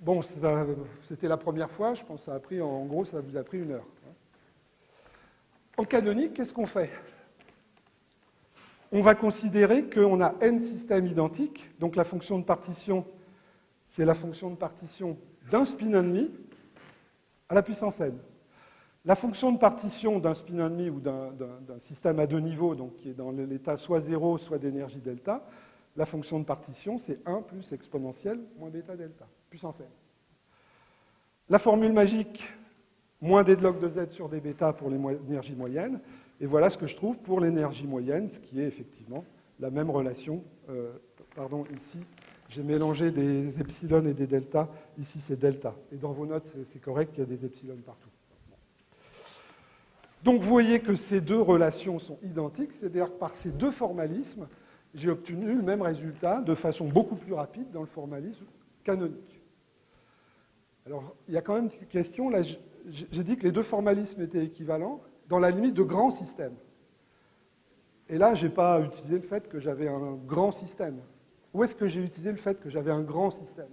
Bon, c'était la première fois, je pense que ça a pris, en gros, ça vous a pris 1 heure. En canonique, qu'est-ce qu'on fait? On va considérer qu'on a n systèmes identiques, donc la fonction de partition, c'est la fonction de partition d'un spin ennemi à la puissance n. La fonction de partition d'un spin ennemi ou d'un système à 2 niveaux, donc qui est dans l'état soit 0, soit d'énergie delta, la fonction de partition, c'est 1 plus exponentielle moins bêta delta, puissance n. La formule magique, moins d de log de z sur d bêta pour l'énergie moyenne, et voilà ce que je trouve pour l'énergie moyenne, ce qui est effectivement la même relation. Pardon, ici, j'ai mélangé des epsilon et des delta, ici c'est delta. Et dans vos notes, c'est correct, il y a des epsilon partout. Donc vous voyez que ces deux relations sont identiques, c'est-à-dire que par ces deux formalismes, j'ai obtenu le même résultat de façon beaucoup plus rapide dans le formalisme canonique. Alors il y a quand même une question, là j'ai dit que les deux formalismes étaient équivalents dans la limite de grands systèmes. Et là, je n'ai pas utilisé le fait que j'avais un grand système. Où est-ce que j'ai utilisé le fait que j'avais un grand système?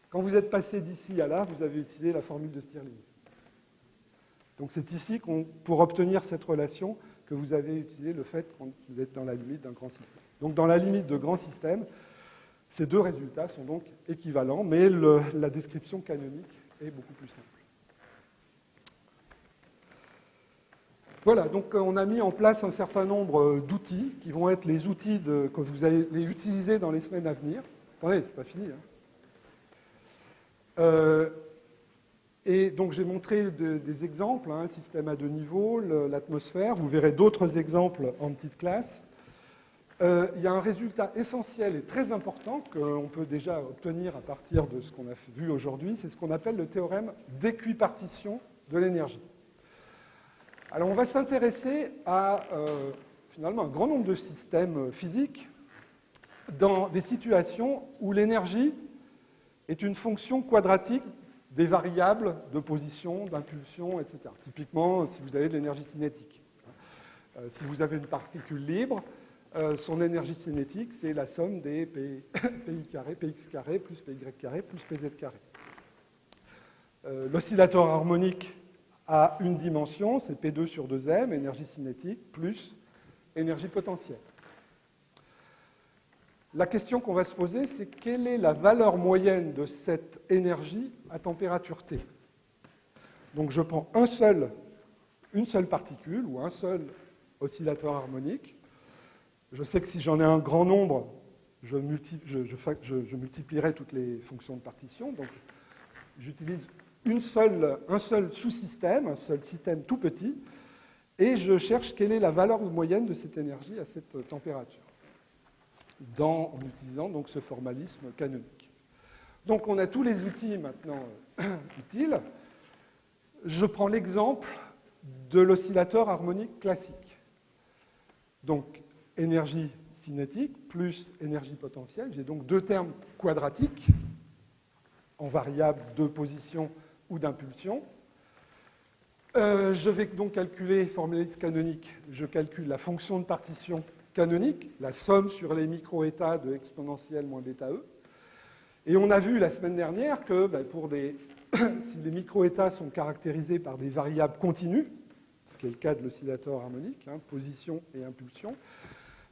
Quand vous êtes passé d'ici à là, vous avez utilisé la formule de Stirling. Donc c'est ici, pour obtenir cette relation, que vous avez utilisé le fait que vous êtes dans la limite d'un grand système. Donc dans la limite de grand système, ces deux résultats sont donc équivalents, mais la description canonique est beaucoup plus simple. Voilà, donc on a mis en place un certain nombre d'outils qui vont être les outils que vous allez utiliser dans les semaines à venir. Attendez, c'est pas fini. Et donc j'ai montré des exemples, un système à 2 niveaux, l'atmosphère. Vous verrez d'autres exemples en petite classe. Il y a un résultat essentiel et très important qu'on peut déjà obtenir à partir de ce qu'on a vu aujourd'hui, c'est ce qu'on appelle le théorème d'équipartition de l'énergie. Alors on va s'intéresser à finalement un grand nombre de systèmes physiques dans des situations où l'énergie est une fonction quadratique des variables de position, d'impulsion, etc. Typiquement, si vous avez de l'énergie cinétique. Si vous avez une particule libre, son énergie cinétique, c'est la somme des PX carré plus PY carré plus PZ carré. L'oscillateur harmonique a une dimension, c'est P2 sur 2M, énergie cinétique, plus énergie potentielle. La question qu'on va se poser, c'est quelle est la valeur moyenne de cette énergie à température T? Donc je prends une seule particule ou un seul oscillateur harmonique. Je sais que si j'en ai un grand nombre, je multiplierai toutes les fonctions de partition. Donc j'utilise un seul sous-système, un seul système tout petit, et je cherche quelle est la valeur moyenne de cette énergie à cette température, en utilisant donc ce formalisme canonique. Donc on a tous les outils maintenant utiles. Je prends l'exemple de l'oscillateur harmonique classique. Donc énergie cinétique plus énergie potentielle. J'ai donc deux termes quadratiques en variable de position ou d'impulsion. Je vais donc calculer, formalisme canonique, je calcule la fonction de partition canonique, la somme sur les micro-états de exponentielle moins bêta E. Et on a vu la semaine dernière que si les micro-états sont caractérisés par des variables continues, ce qui est le cas de l'oscillateur harmonique, position et impulsion.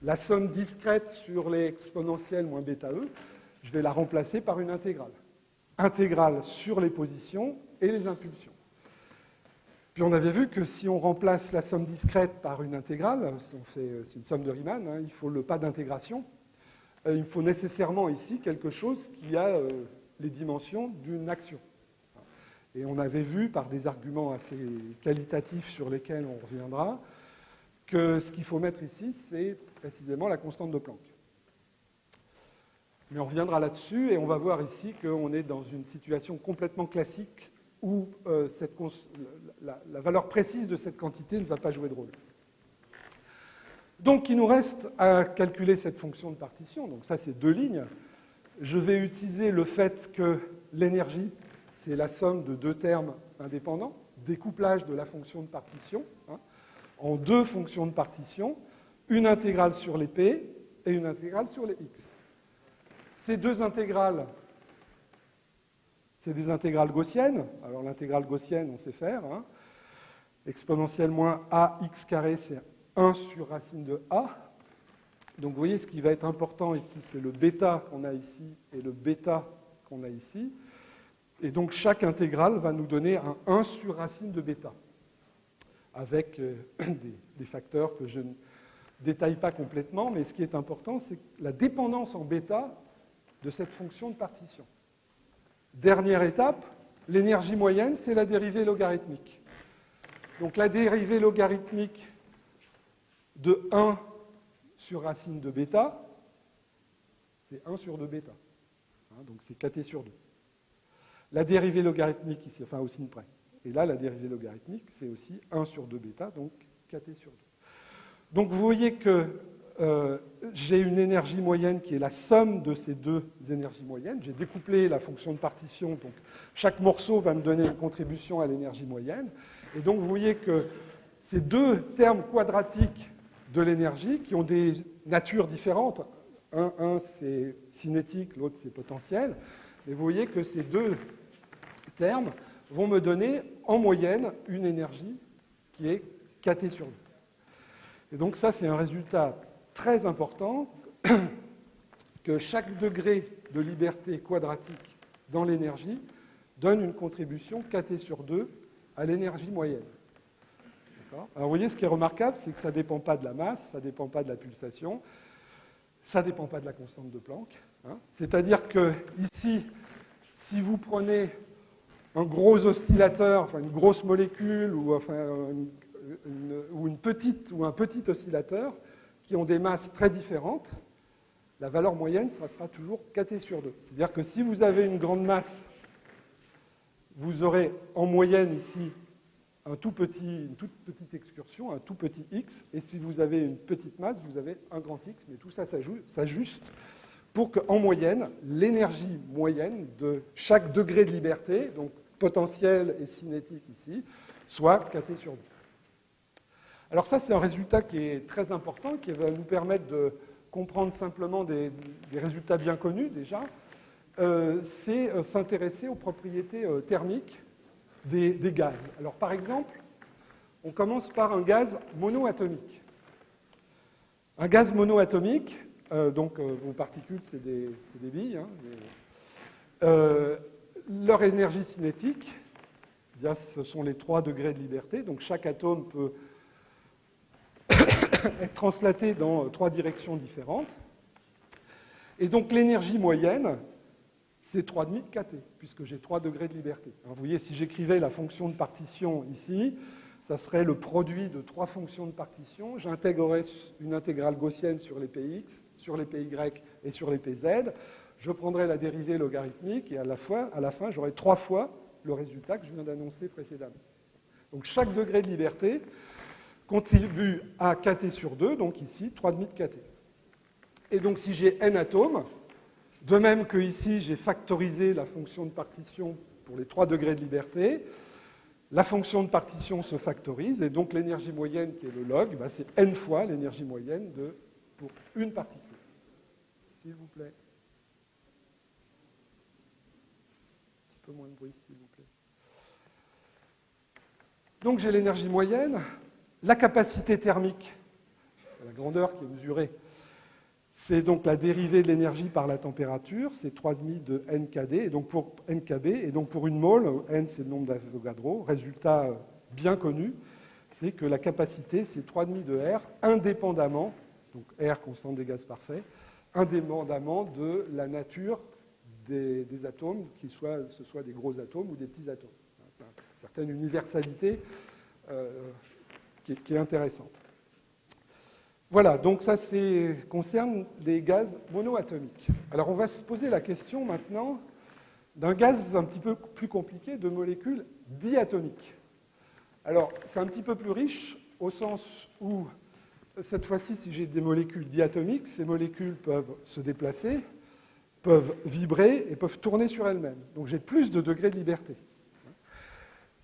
La somme discrète sur les exponentielles moins bêta E, je vais la remplacer par une intégrale. Intégrale sur les positions et les impulsions. Puis on avait vu que si on remplace la somme discrète par une intégrale, c'est une somme de Riemann, il faut le pas d'intégration. Il faut nécessairement ici quelque chose qui a les dimensions d'une action. Et on avait vu par des arguments assez qualitatifs sur lesquels on reviendra, que ce qu'il faut mettre ici, c'est précisément la constante de Planck. Mais on reviendra là-dessus et on va voir ici qu'on est dans une situation complètement classique où la valeur précise de cette quantité ne va pas jouer de rôle. Donc il nous reste à calculer cette fonction de partition. Donc ça, c'est deux lignes. Je vais utiliser le fait que l'énergie, c'est la somme de deux termes indépendants, découplage de la fonction de partition, en deux fonctions de partition, une intégrale sur les p et une intégrale sur les x. Ces deux intégrales, c'est des intégrales gaussiennes. Alors l'intégrale gaussienne, on sait faire. Exponentielle moins ax carré, c'est 1 sur racine de a. Donc vous voyez, ce qui va être important ici, c'est le bêta qu'on a ici et le bêta qu'on a ici. Et donc chaque intégrale va nous donner un 1 sur racine de bêta, avec des facteurs que je ne détaille pas complètement, mais ce qui est important, c'est la dépendance en bêta de cette fonction de partition. Dernière étape, l'énergie moyenne, c'est la dérivée logarithmique. Donc la dérivée logarithmique de 1 sur racine de bêta, c'est 1 sur 2 bêta. Donc c'est kt sur 2. La dérivée logarithmique ici, enfin au signe près. Et là, la dérivée logarithmique, c'est aussi 1 sur 2 bêta, donc kt sur 2. Donc vous voyez que j'ai une énergie moyenne qui est la somme de ces deux énergies moyennes. J'ai découplé la fonction de partition, donc chaque morceau va me donner une contribution à l'énergie moyenne. Et donc vous voyez que ces deux termes quadratiques de l'énergie, qui ont des natures différentes, un c'est cinétique, l'autre c'est potentiel, mais vous voyez que ces deux termes vont me donner en moyenne une énergie qui est kt sur 2. Et donc ça, c'est un résultat très important, que chaque degré de liberté quadratique dans l'énergie donne une contribution kt sur 2 à l'énergie moyenne. Alors vous voyez, ce qui est remarquable, c'est que ça ne dépend pas de la masse, ça ne dépend pas de la pulsation, ça ne dépend pas de la constante de Planck. C'est-à-dire que ici, si vous prenez un gros oscillateur, enfin une grosse molécule ou un petit oscillateur qui ont des masses très différentes, la valeur moyenne, ça sera toujours kt sur 2. C'est-à-dire que si vous avez une grande masse, vous aurez en moyenne ici une toute petite excursion, un tout petit x, et si vous avez une petite masse, vous avez un grand x, mais tout ça s'ajuste pour qu'en moyenne, l'énergie moyenne de chaque degré de liberté, donc potentiel et cinétique ici, soit kt sur 2. Alors ça, c'est un résultat qui est très important, qui va nous permettre de comprendre simplement des résultats bien connus déjà. C'est s'intéresser aux propriétés thermiques des gaz. Alors par exemple, on commence par un gaz monoatomique. Un gaz monoatomique, donc vos particules, c'est des billes, leur énergie cinétique, eh bien, ce sont les 3 degrés de liberté, donc chaque atome peut être translaté dans 3 directions différentes. Et donc l'énergie moyenne, c'est 3,5 de kT, puisque j'ai 3 degrés de liberté. Alors, vous voyez, si j'écrivais la fonction de partition ici, ça serait le produit de 3 fonctions de partition. J'intégrerais une intégrale gaussienne sur les px, sur les py et sur les pz. Je prendrais la dérivée logarithmique et à la fin, j'aurai 3 fois le résultat que je viens d'annoncer précédemment. Donc chaque degré de liberté contribue à kt sur 2, donc ici 3,5 de kt. Et donc si j'ai n atomes, de même que ici j'ai factorisé la fonction de partition pour les 3 degrés de liberté, la fonction de partition se factorise, et donc l'énergie moyenne qui est le log, c'est n fois l'énergie moyenne pour une particule. S'il vous plaît. Un petit peu moins de bruit, s'il vous plaît. Donc j'ai l'énergie moyenne, La capacité thermique, la grandeur qui est mesurée, c'est donc la dérivée de l'énergie par la température, c'est 3,5 de NKD, et donc pour NKB, et donc pour une mole, N c'est le nombre d'Avogadro, résultat bien connu, c'est que la capacité c'est 3,5 de R, indépendamment, donc R constante des gaz parfaits, indépendamment de la nature des atomes, que ce soit des gros atomes ou des petits atomes. C'est une certaine universalité qui est intéressante. Voilà, donc ça concerne les gaz monoatomiques. Alors on va se poser la question maintenant d'un gaz un petit peu plus compliqué, de molécules diatomiques. Alors c'est un petit peu plus riche au sens où, cette fois-ci, si j'ai des molécules diatomiques, ces molécules peuvent se déplacer, peuvent vibrer et peuvent tourner sur elles-mêmes. Donc j'ai plus de degrés de liberté.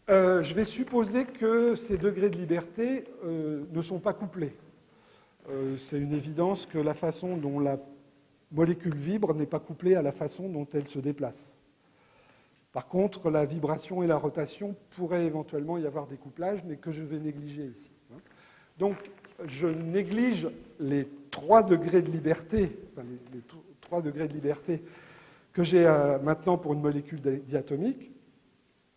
Je vais supposer que ces degrés de liberté ne sont pas couplés. C'est une évidence que la façon dont la molécule vibre n'est pas couplée à la façon dont elle se déplace. Par contre, la vibration et la rotation pourraient éventuellement y avoir des couplages, mais que je vais négliger ici. Donc, je néglige les 3 degrés de liberté, enfin les 3 degrés de liberté que j'ai maintenant pour une molécule diatomique,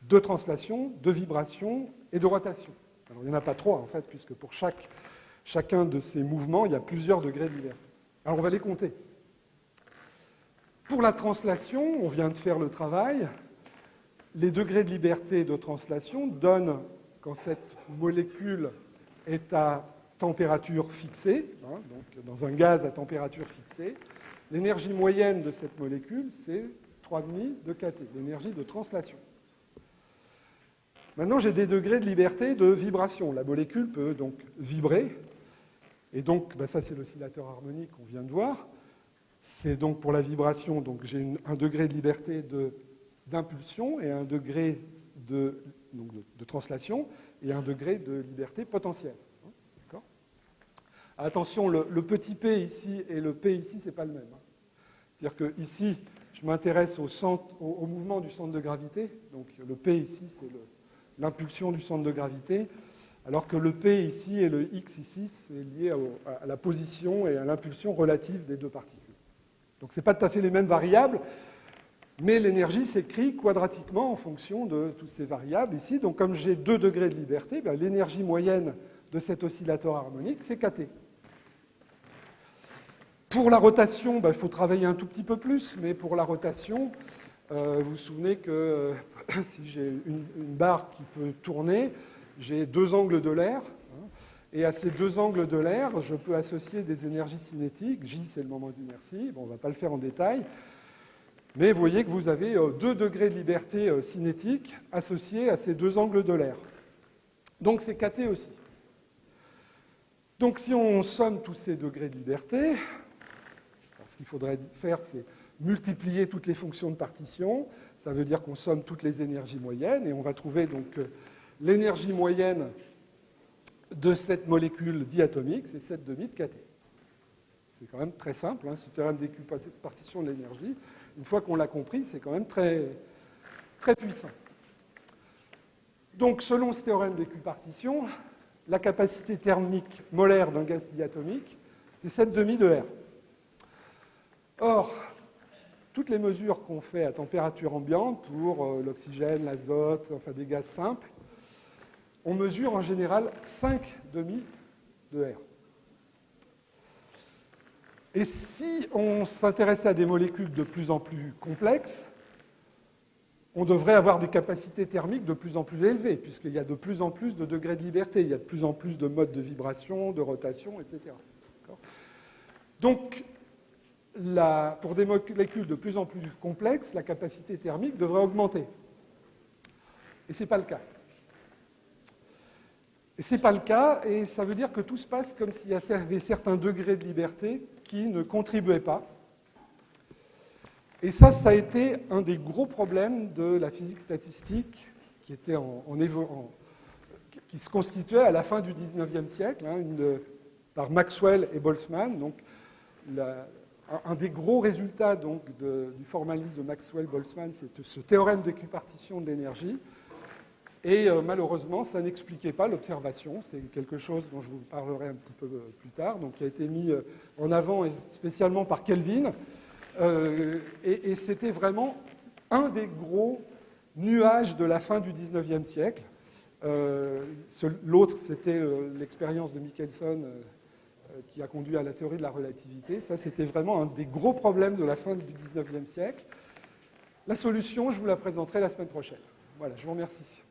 de translation, de vibration et de rotation. Alors, il n'y en a pas 3, en fait, puisque pour chacun de ces mouvements, il y a plusieurs degrés de liberté. Alors, on va les compter. Pour la translation, on vient de faire le travail. Les degrés de liberté de translation donnent, quand cette molécule est à température fixée, donc dans un gaz à température fixée, l'énergie moyenne de cette molécule, c'est 3,5 de kT, l'énergie de translation. Maintenant, j'ai des degrés de liberté de vibration. La molécule peut donc vibrer. Et donc, ça, c'est l'oscillateur harmonique qu'on vient de voir. C'est donc pour la vibration, donc j'ai un degré de liberté d'impulsion et un degré de translation et un degré de liberté potentielle. D'accord ? Attention, le petit p ici et le p ici, ce n'est pas le même. C'est-à-dire que ici, je m'intéresse au mouvement du centre de gravité. Donc le p ici, c'est l'impulsion du centre de gravité, alors que le p ici et le x ici, c'est lié à la position et à l'impulsion relative des deux particules. Donc ce n'est pas tout à fait les mêmes variables, mais l'énergie s'écrit quadratiquement en fonction de toutes ces variables ici. Donc comme j'ai 2 degrés de liberté, l'énergie moyenne de cet oscillateur harmonique, c'est kT. Pour la rotation, il faut travailler un tout petit peu plus, mais pour la rotation, vous vous souvenez que si j'ai une barre qui peut tourner, j'ai 2 angles de l'air, et à ces 2 angles de l'air, je peux associer des énergies cinétiques. J, c'est le moment d'inertie. Bon, on ne va pas le faire en détail. Mais vous voyez que vous avez 2 degrés de liberté cinétique associés à ces 2 angles de l'air. Donc c'est kT aussi. Donc si on somme tous ces degrés de liberté, ce qu'il faudrait faire, c'est multiplier toutes les fonctions de partition. Ça veut dire qu'on somme toutes les énergies moyennes, et on va trouver donc l'énergie moyenne de cette molécule diatomique, c'est 7,5 de kT. C'est quand même très simple, ce théorème d'équipartition de l'énergie. Une fois qu'on l'a compris, c'est quand même très, très puissant. Donc, selon ce théorème d'équipartition, la capacité thermique molaire d'un gaz diatomique, c'est 7,5 de R. Or, toutes les mesures qu'on fait à température ambiante pour l'oxygène, l'azote, enfin des gaz simples, on mesure en général 5,5 de R. Et si on s'intéressait à des molécules de plus en plus complexes, on devrait avoir des capacités thermiques de plus en plus élevées, puisqu'il y a de plus en plus de degrés de liberté, il y a de plus en plus de modes de vibration, de rotation, etc. Donc, pour des molécules de plus en plus complexes, la capacité thermique devrait augmenter. Et ce n'est pas le cas. Et ce n'est pas le cas, et ça veut dire que tout se passe comme s'il y avait certains degrés de liberté qui ne contribuaient pas. Et ça a été un des gros problèmes de la physique statistique qui se constituait à la fin du XIXe siècle, par Maxwell et Boltzmann. Donc, un des gros résultats donc, du formalisme de Maxwell-Boltzmann, c'est ce théorème d'équipartition de l'énergie, Et malheureusement, ça n'expliquait pas l'observation. C'est quelque chose dont je vous parlerai un petit peu plus tard, donc qui a été mis en avant spécialement par Kelvin. Et c'était vraiment un des gros nuages de la fin du 19e siècle. L'autre, c'était l'expérience de Michelson qui a conduit à la théorie de la relativité. Ça, c'était vraiment un des gros problèmes de la fin du 19e siècle. La solution, je vous la présenterai la semaine prochaine. Voilà, je vous remercie.